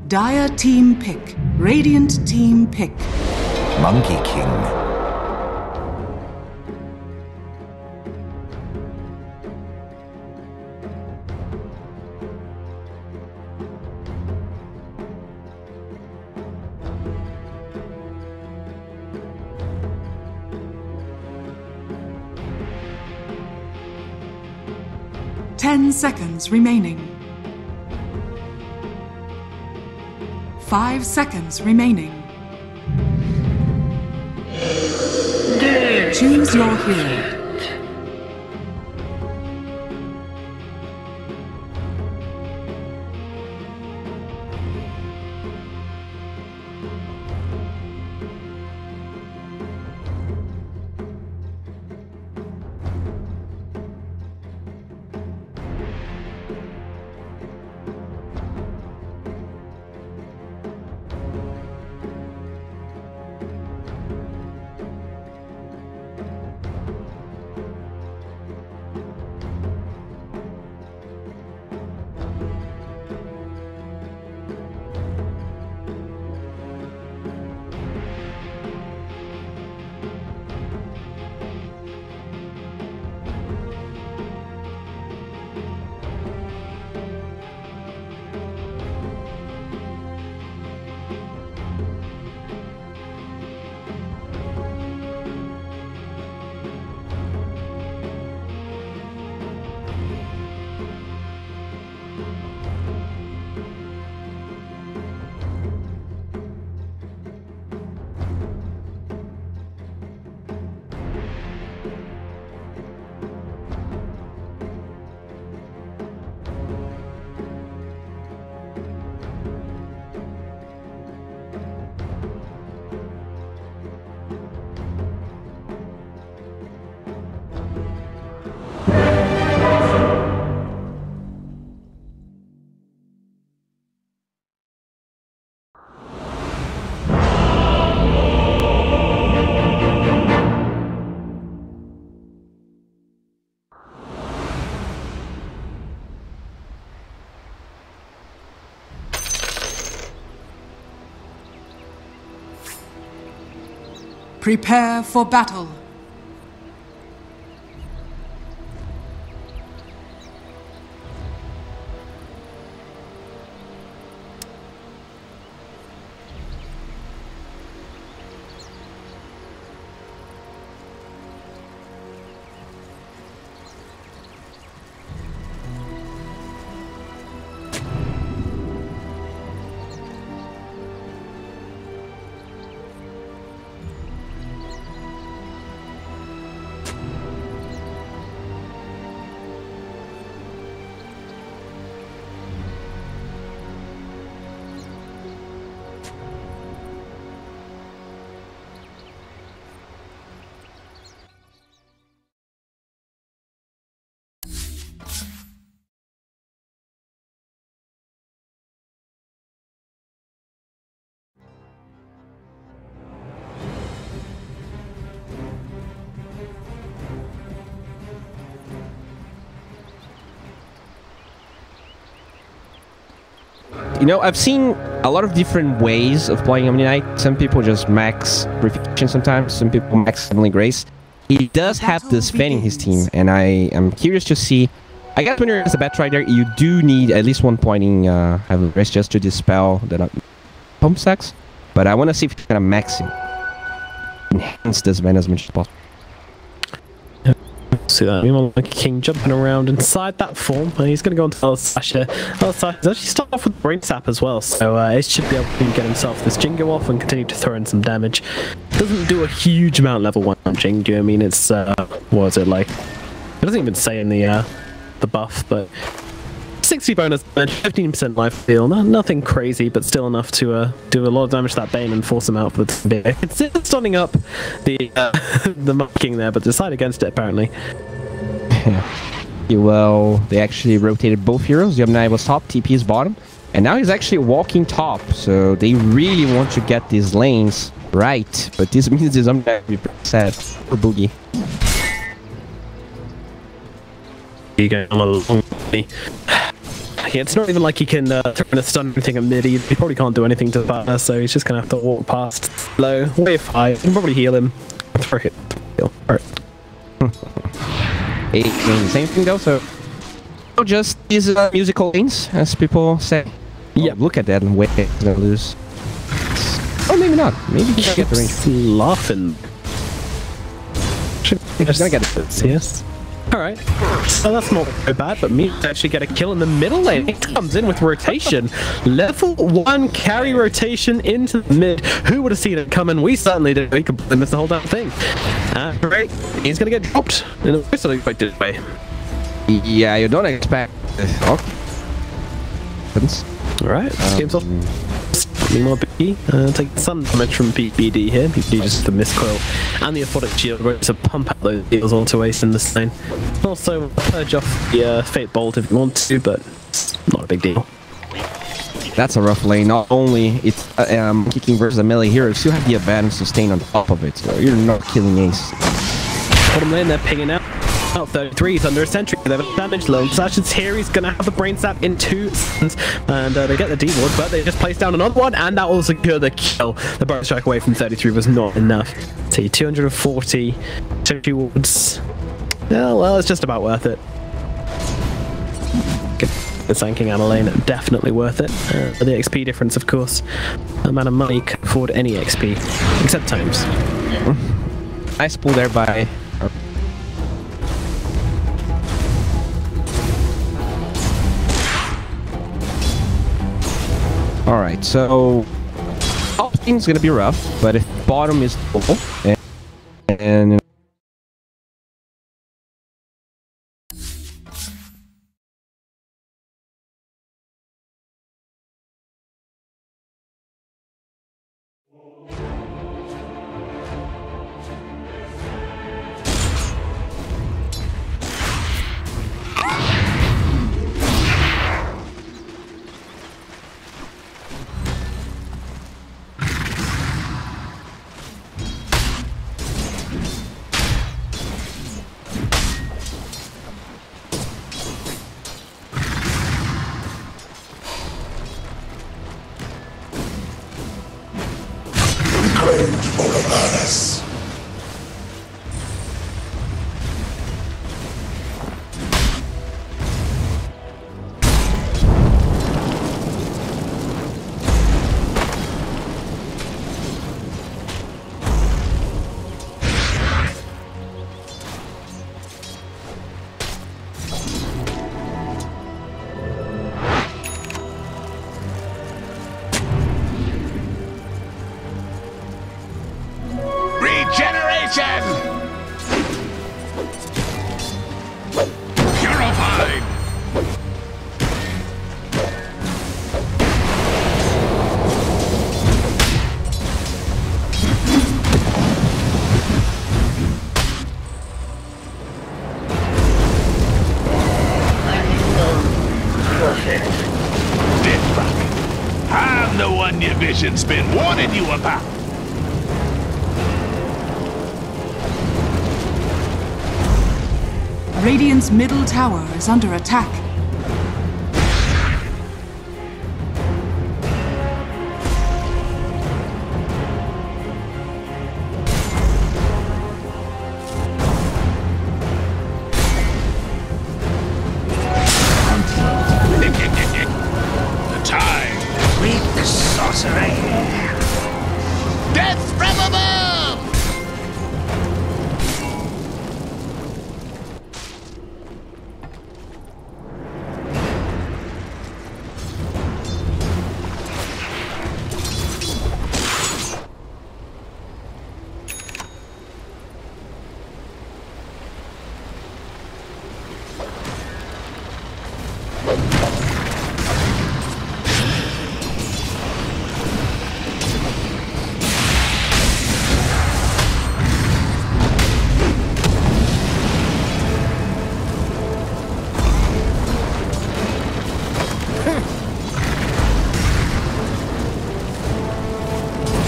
Dire team pick. Radiant team pick. Monkey King. Ten seconds remaining. 5 seconds remaining. Choose your hero. Prepare for battle. You know, I've seen a lot of different ways of playing Omni Knight. Some people just max Purification sometimes, some people max Heavenly Grace. He does have this fan in his team, and I am curious to see. I guess when you're as a Batrider, you do need at least one point in Heavenly Grace just to dispel the pump stacks. But I want to see if he's going to max it. Enhance this van as much as possible. See that? Monkey King jumping around inside that form. He's going to go into Elsasha. Elsasha actually start off with Brain Sap as well, so it should be able to get himself this Jingo off and continue to throw in some damage. Doesn't do a huge amount level 1 Jingo. I mean, it's what is it like? It doesn't even say in the buff, but 60 bonus damage, 15% life steal. Nothing crazy, but still enough to do a lot of damage to that Bane and force him out for the bit. It's stunning up the Monkey King there, but decided against it apparently. Well, they actually rotated both heroes. Yomnai was top, TP is bottom, and now he's actually walking top. So they really want to get these lanes right, but this means this Yomnai will be pretty sad for Boogie. He going on a long way. Yeah, it's not even like he can throw in a stun or anything at mid. He probably can't do anything to the partner, so he's just gonna have to walk past low, wave high. You can probably heal him. Throw it. Heal. Alright. Hey, doing the same thing though, so just these musical lanes, as people say. Yeah, look at that and wait, he's gonna lose. Or maybe not. Maybe he's gonna get the range. Laughing. He's gonna get it. Yes. Alright, so that's not so bad, but me actually get a kill in the middle lane. It comes in with rotation. Level 1 carry rotation into the mid. Who would have seen it coming? We certainly did. We completely missed the whole damn thing. Great. He's gonna get dropped in a most unexpected way. Yeah, you don't expect. Alright, game's off. More B. Take some damage from BD here. BD just the miscoil and the Aphotic Shield ready to pump out those deals onto Ace in this lane. Also purge off the Fate Bolt if you want to, but it's not a big deal. That's a rough lane. Not only it's kicking versus a melee hero, you still have the advantage sustain on top of it, so you're not killing Ace. Bottom lane, they're pinging out. 33, he's under a sentry. They have a damage low. Sash's here, he's gonna have the Brain Sap in 2 seconds, and they get the D-Ward, but they just place down another one, and that will secure the kill. The Burrow Strike away from 33 was not enough. See, 240 sentry wards. Yeah, well, it's just about worth it. The sanking out of lane, definitely worth it. The XP difference, of course. No amount of money can afford any XP, except times. Nice pull there by. Alright, so top lane's gonna be rough, but if bottom is full and one your vision's been warning you about. Radiant's middle tower is under attack. The tide. Reap the sorcery. Death from above!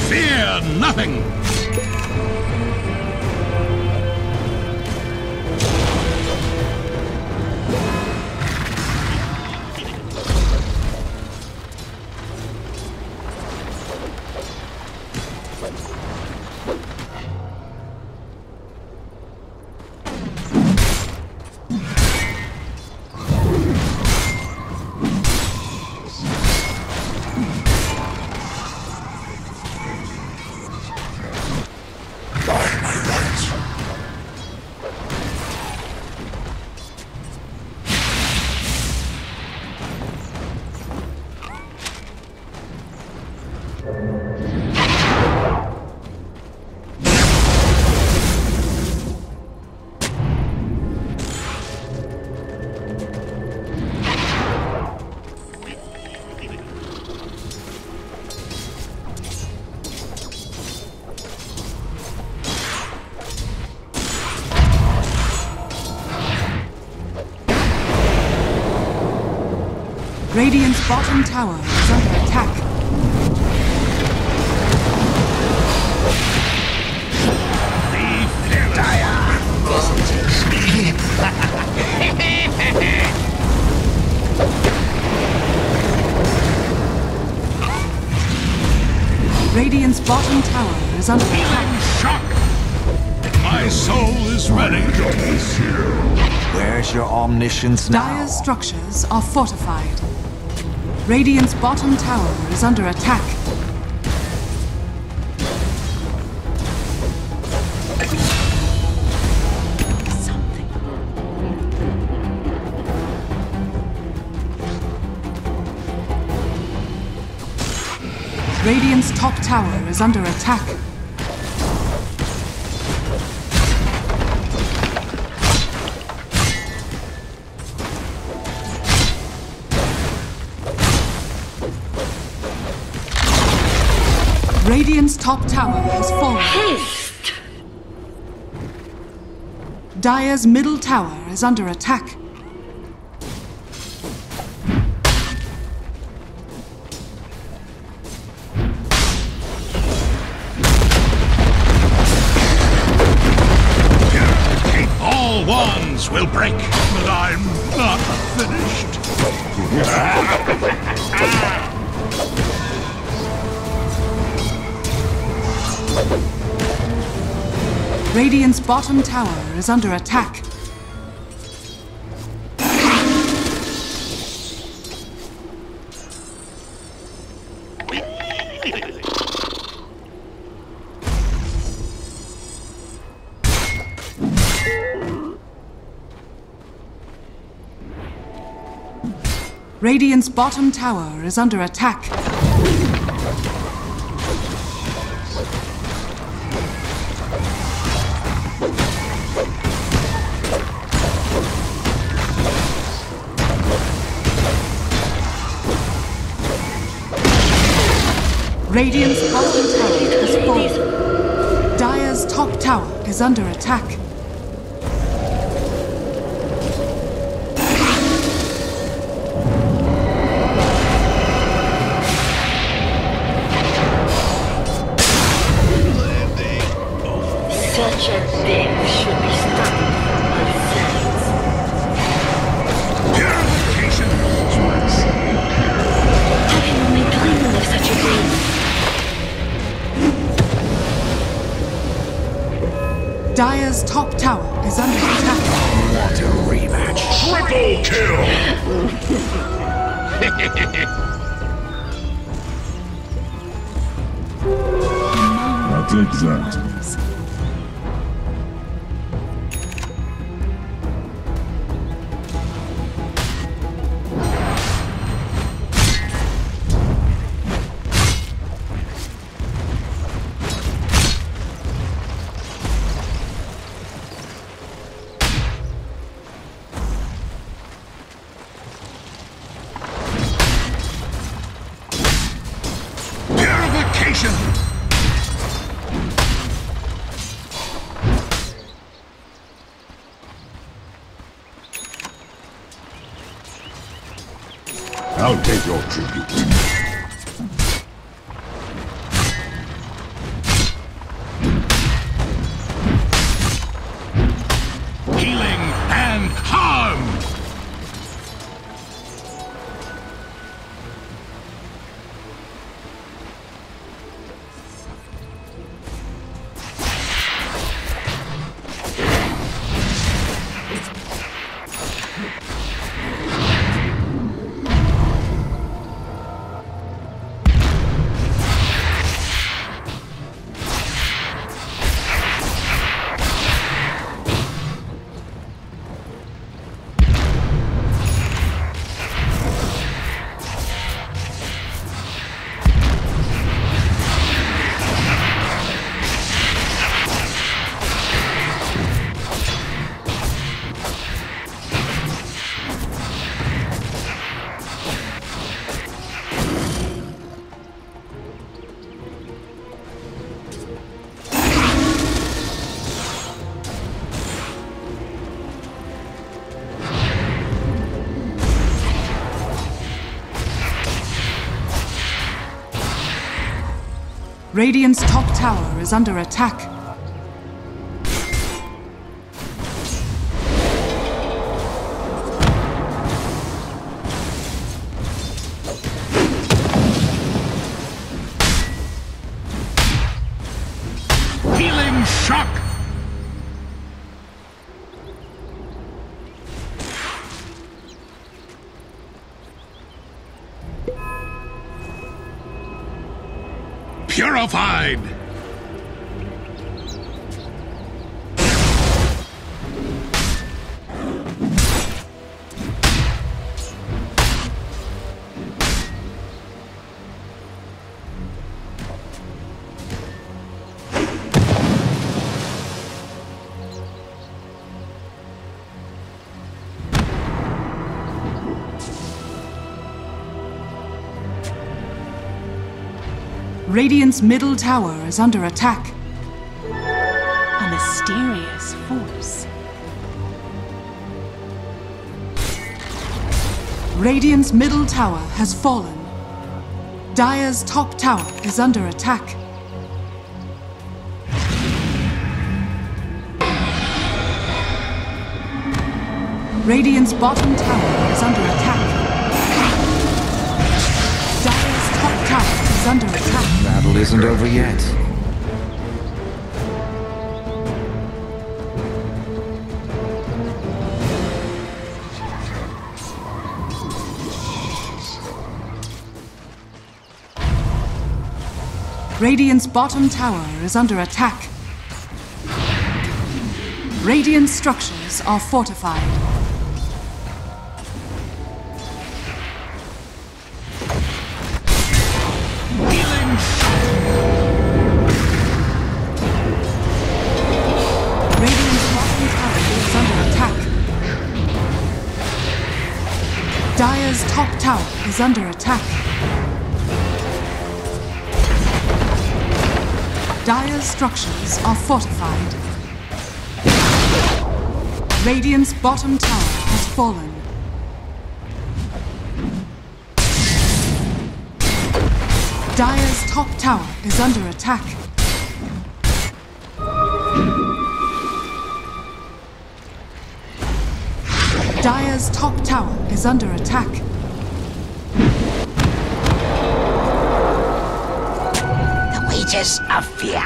Fear nothing! Radiant's bottom tower is under attack. Radiant's bottom tower is under attack. Shock! My soul is ready. Where's your omniscience now? Dire's structures are fortified. Radiant's bottom tower is under attack. Radiant's top tower is under attack. Radiant's top tower has fallen. Haste! Dire's middle tower is under attack. All wands will break, but I'm not finished. Radiant's bottom tower is under attack. Radiant's bottom tower is under attack. Radiant's bottom tower has fallen. Dire's top tower is under attack. Dire's top tower is under attack. What a rematch. Triple kill! I'll take that. Purification! I'll take your tribute. Healing and harm! Radiant's top tower is under attack. Healing shock! Purified! Radiant's middle tower is under attack. A mysterious force. Radiant's middle tower has fallen. Dire's top tower is under attack. Radiant's bottom tower is under attack. Dire's top tower is under attack. Battle isn't over yet. Radiant's bottom tower is under attack. Radiant structures are fortified. Healing shock! Radiant's bottom tower is under attack. Dire's top tower is under attack. Dire's structures are fortified. Radiant's bottom tower has fallen. Dire's top tower is under attack. Dire's top tower is under attack. The wages of fear.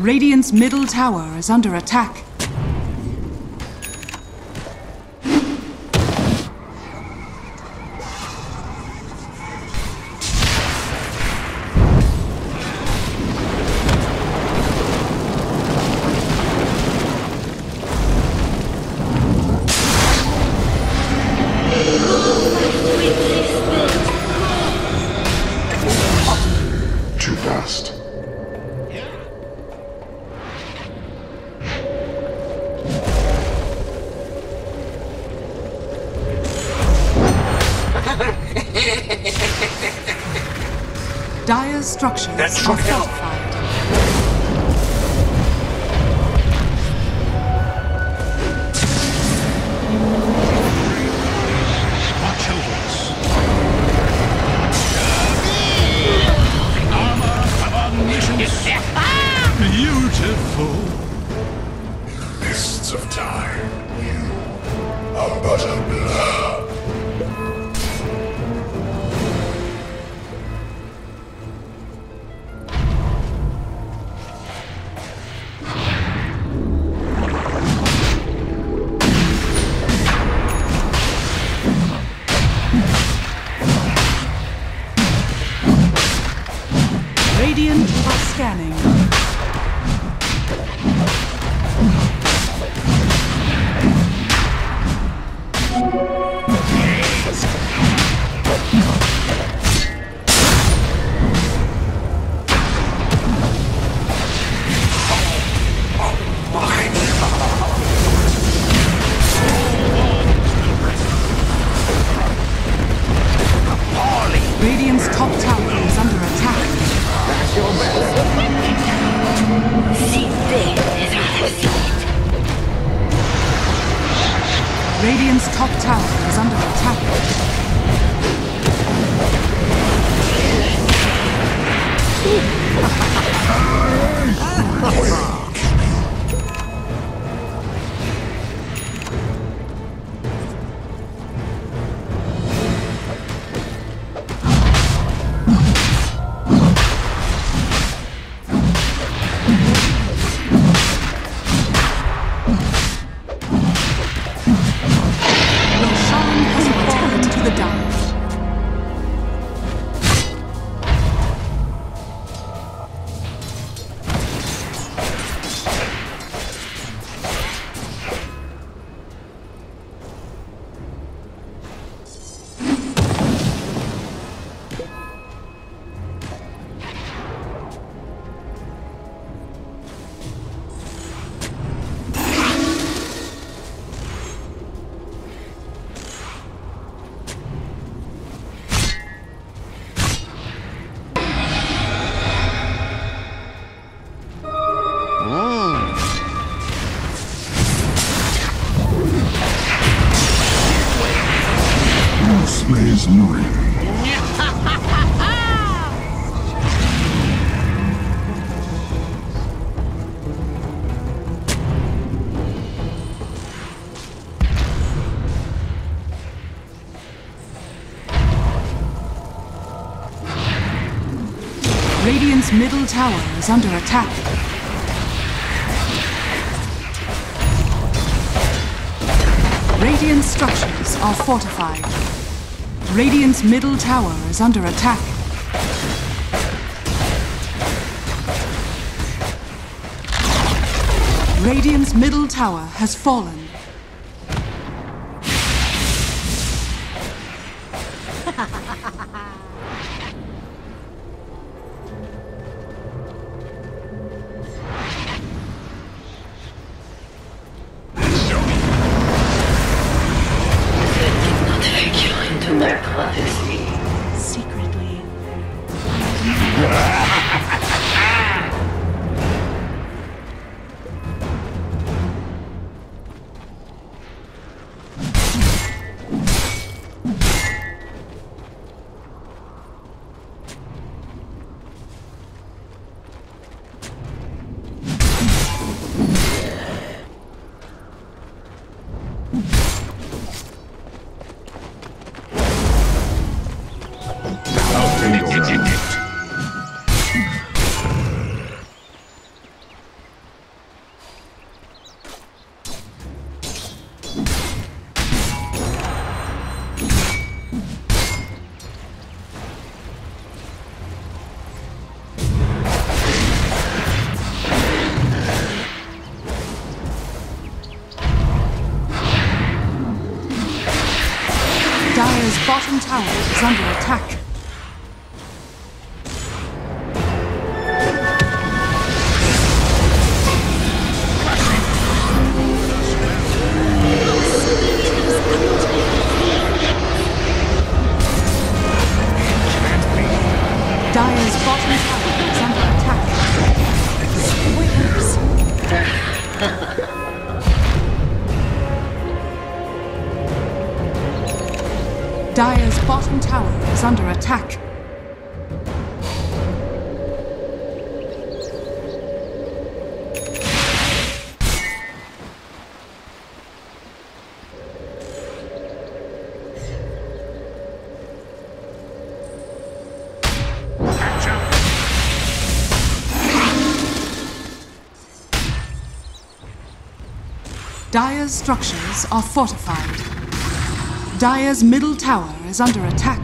Radiant's middle tower is under attack. Too fast. Dire's structures are fortified. Watch over us. Armor of omniscience. Beautiful. Mists of time. You are but a blur. Radiant are scanning. Radiant's top tower is under attack. Radiant's top tower is under attack. Roshan has fallen to the Dire. Slays Lurin. Radiant's middle tower is under attack. Radiant structures are fortified. Radiant's middle tower is under attack. Radiant's middle tower has fallen. Secretly. bottom tower is under attack. Dire's bottom tower is under attack. Dire's bottom tower is under attack. Dire's structures are fortified. Dire's middle tower is under attack.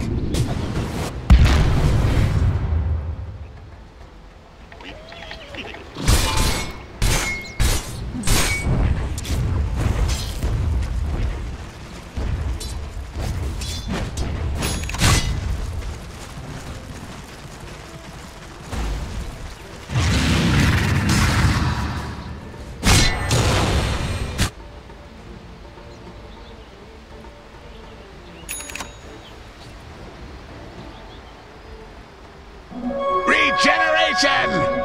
Regeneration!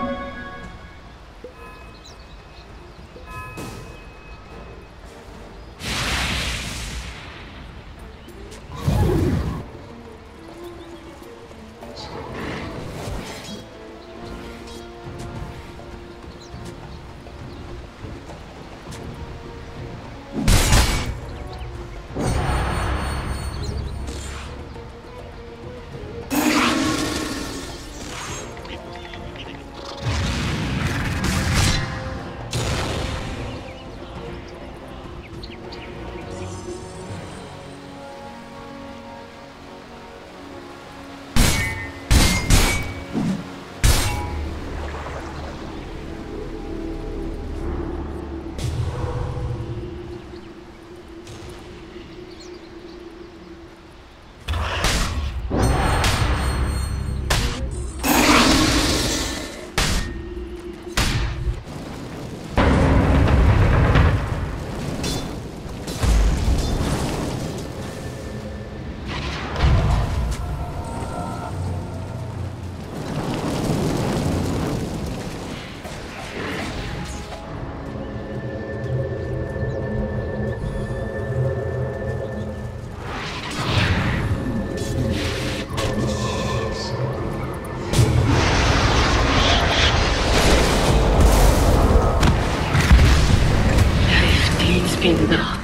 Enough.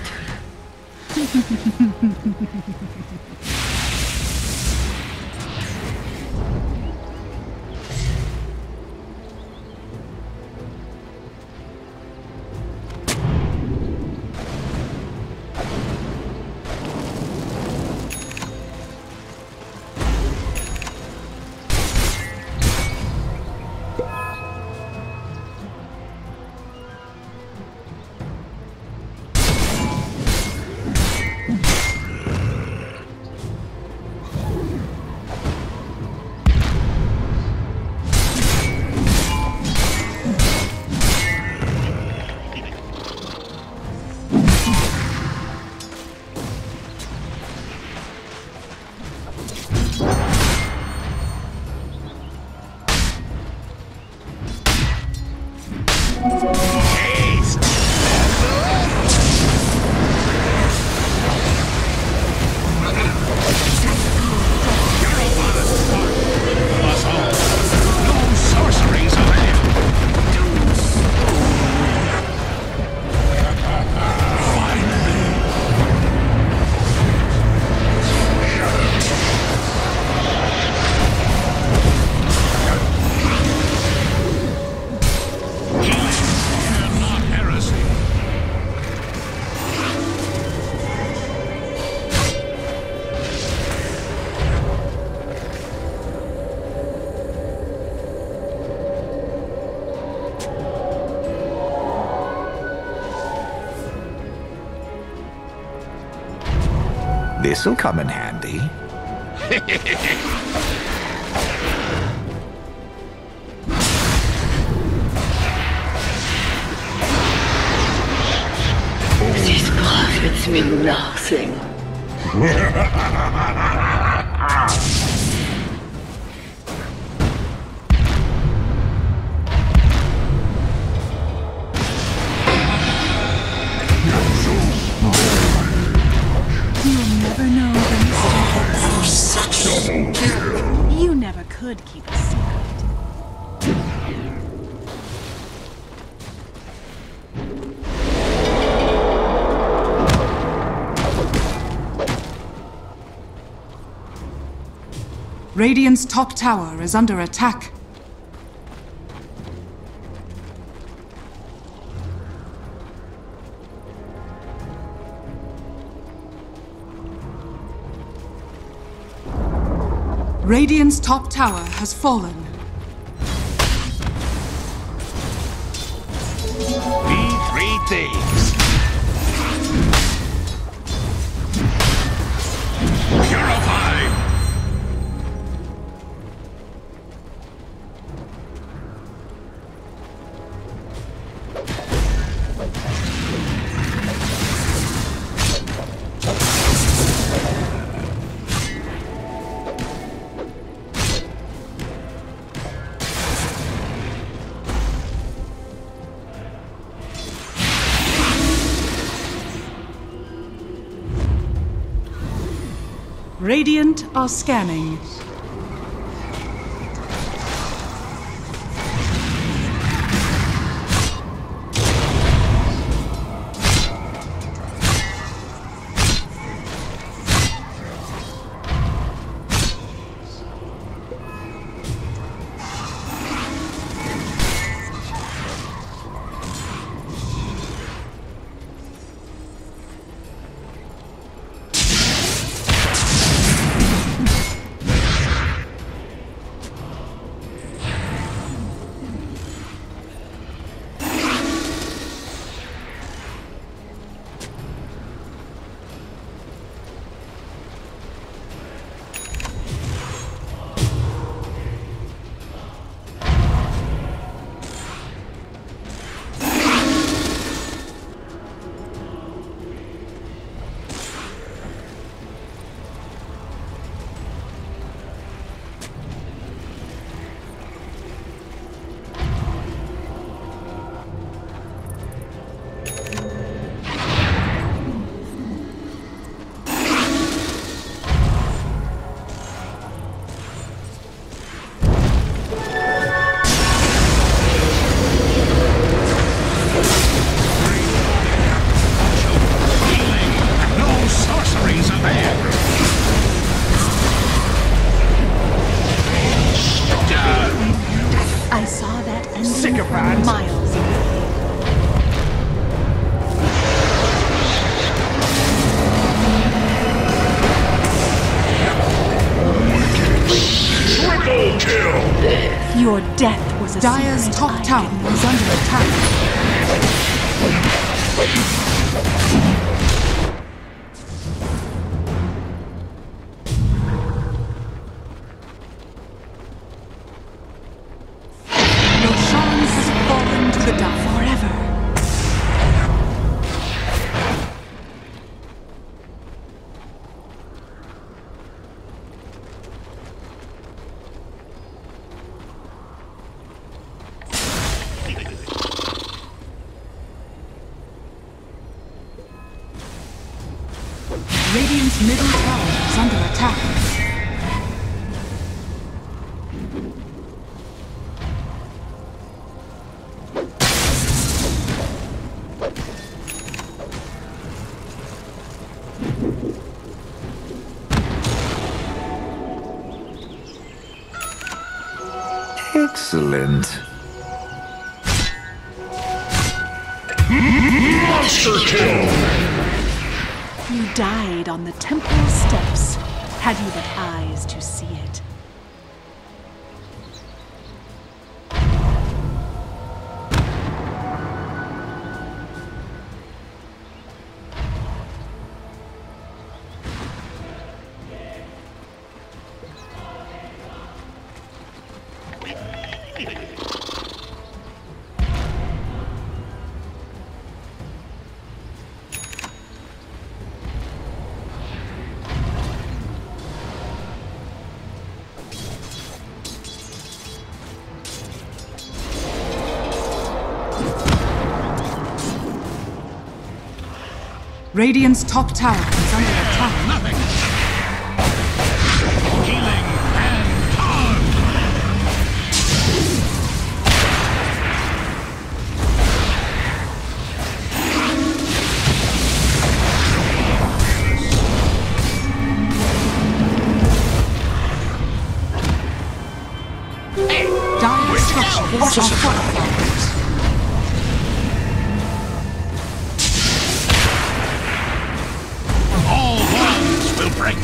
This'll come in handy. This profits me nothing. You'll never know the mistakes. You never could keep a secret. Radiant's top tower is under attack. Radiant's top tower has fallen. We three thieves. Purified. Radiant are scanning. I saw that ending from miles away. Triple kill! Your death was a Dire's secret top I tower didn't is under attack. Roshan has fallen to the dark forever. Radiant's middle tower is under attack. Excellent. Monster kill! You died on the temple steps, had you but eyes to see it. Radiant's top tower is under attack. Nothing. Healing and calm. Dire structures are fortified. All bonds will break.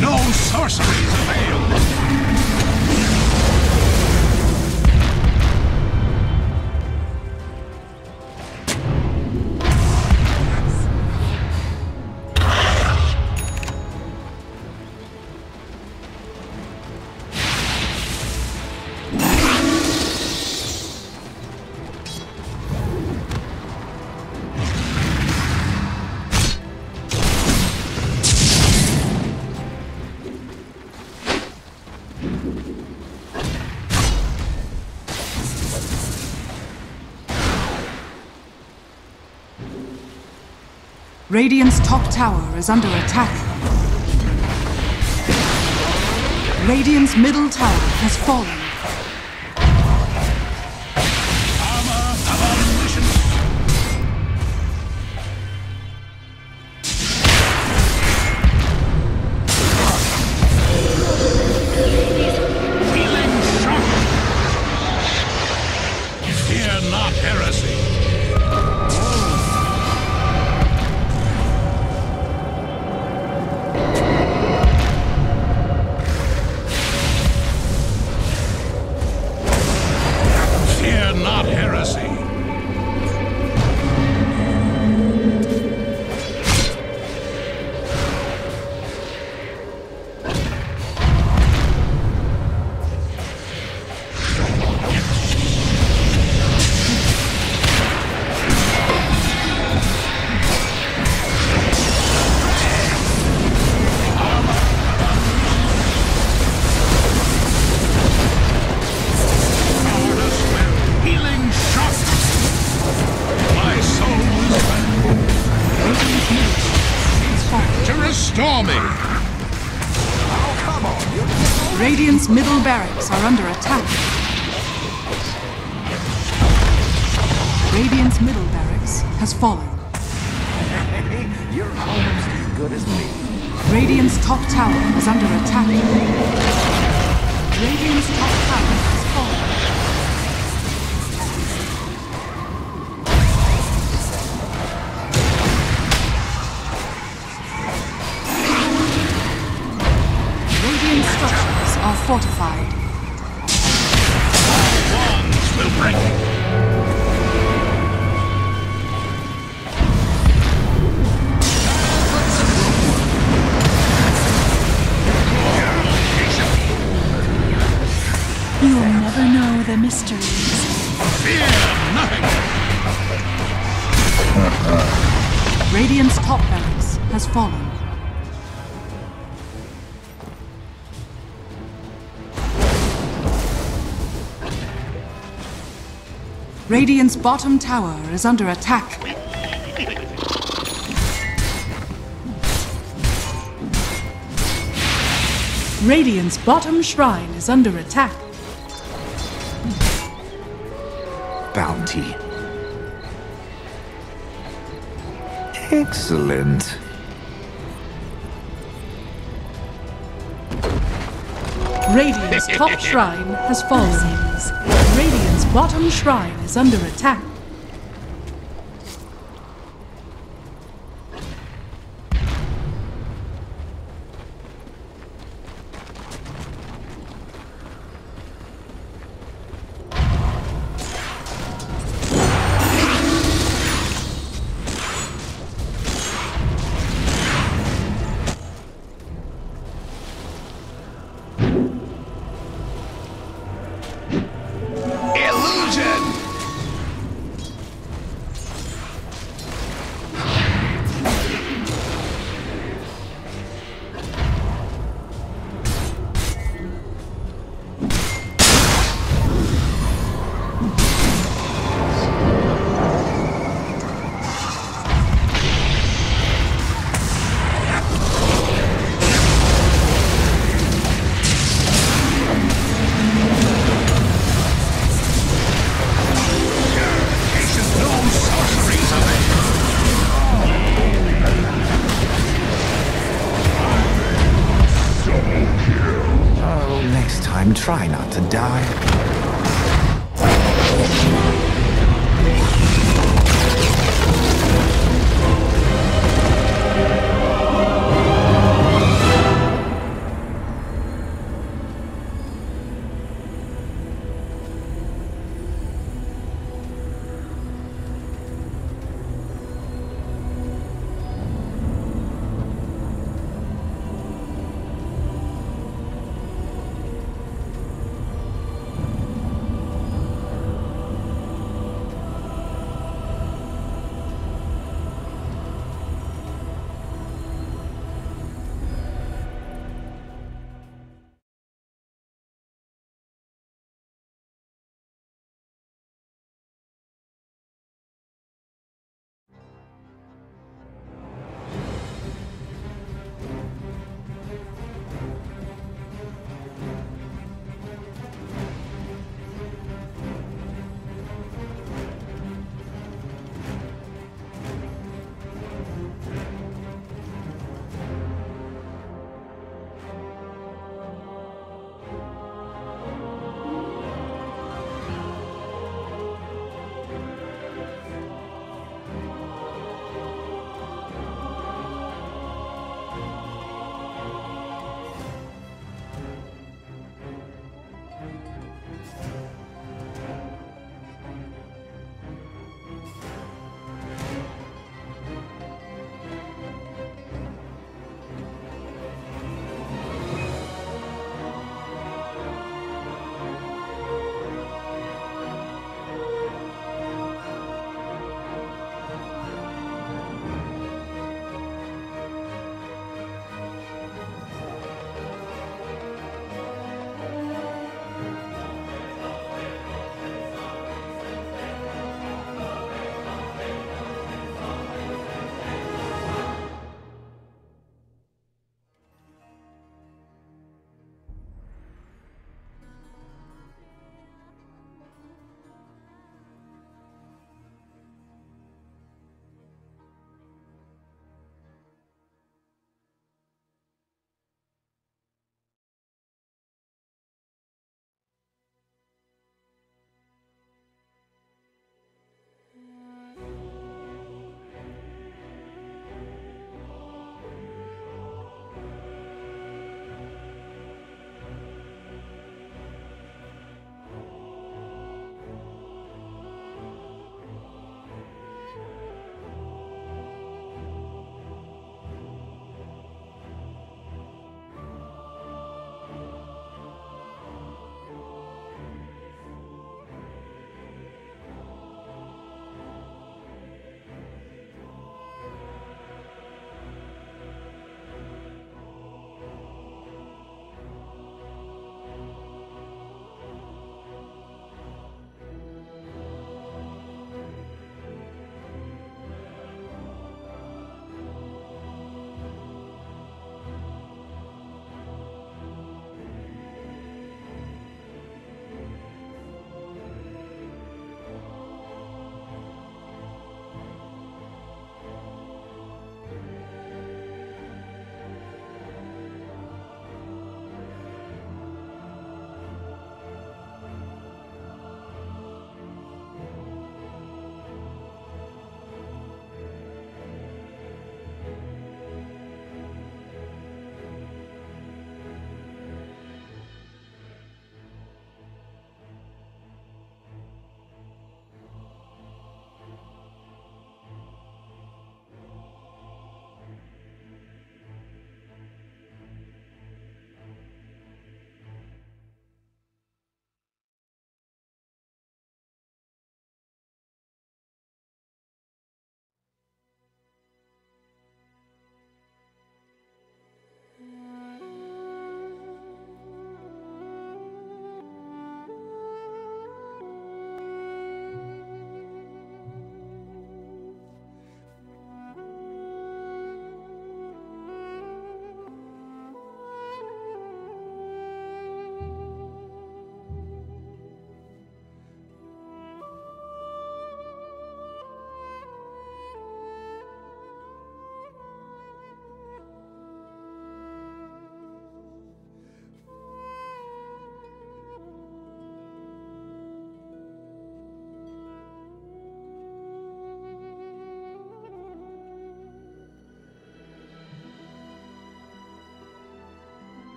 No sorceries avail. Radiant's top tower is under attack. Radiant's middle tower has fallen. Armor of omniscience. Healing shock. Fear not heresy. Fear not heresy. Healing shock. My soul to restore me. Radiant's middle barracks are under attack. Radiant's middle barracks has fallen. You're almost as good as me. Radiant's top tower is under attack. Radiant's top tower has fallen. Radiant structures are fortified. Bonds will break. You'll never know the mysteries. Fear nothing. Radiant's top barracks has fallen. Radiant's bottom tower is under attack. Radiant's bottom shrine is under attack. Bounty. Excellent. Radiant's top shrine has fallen. Radiant's bottom shrine is under attack. time, try not to die.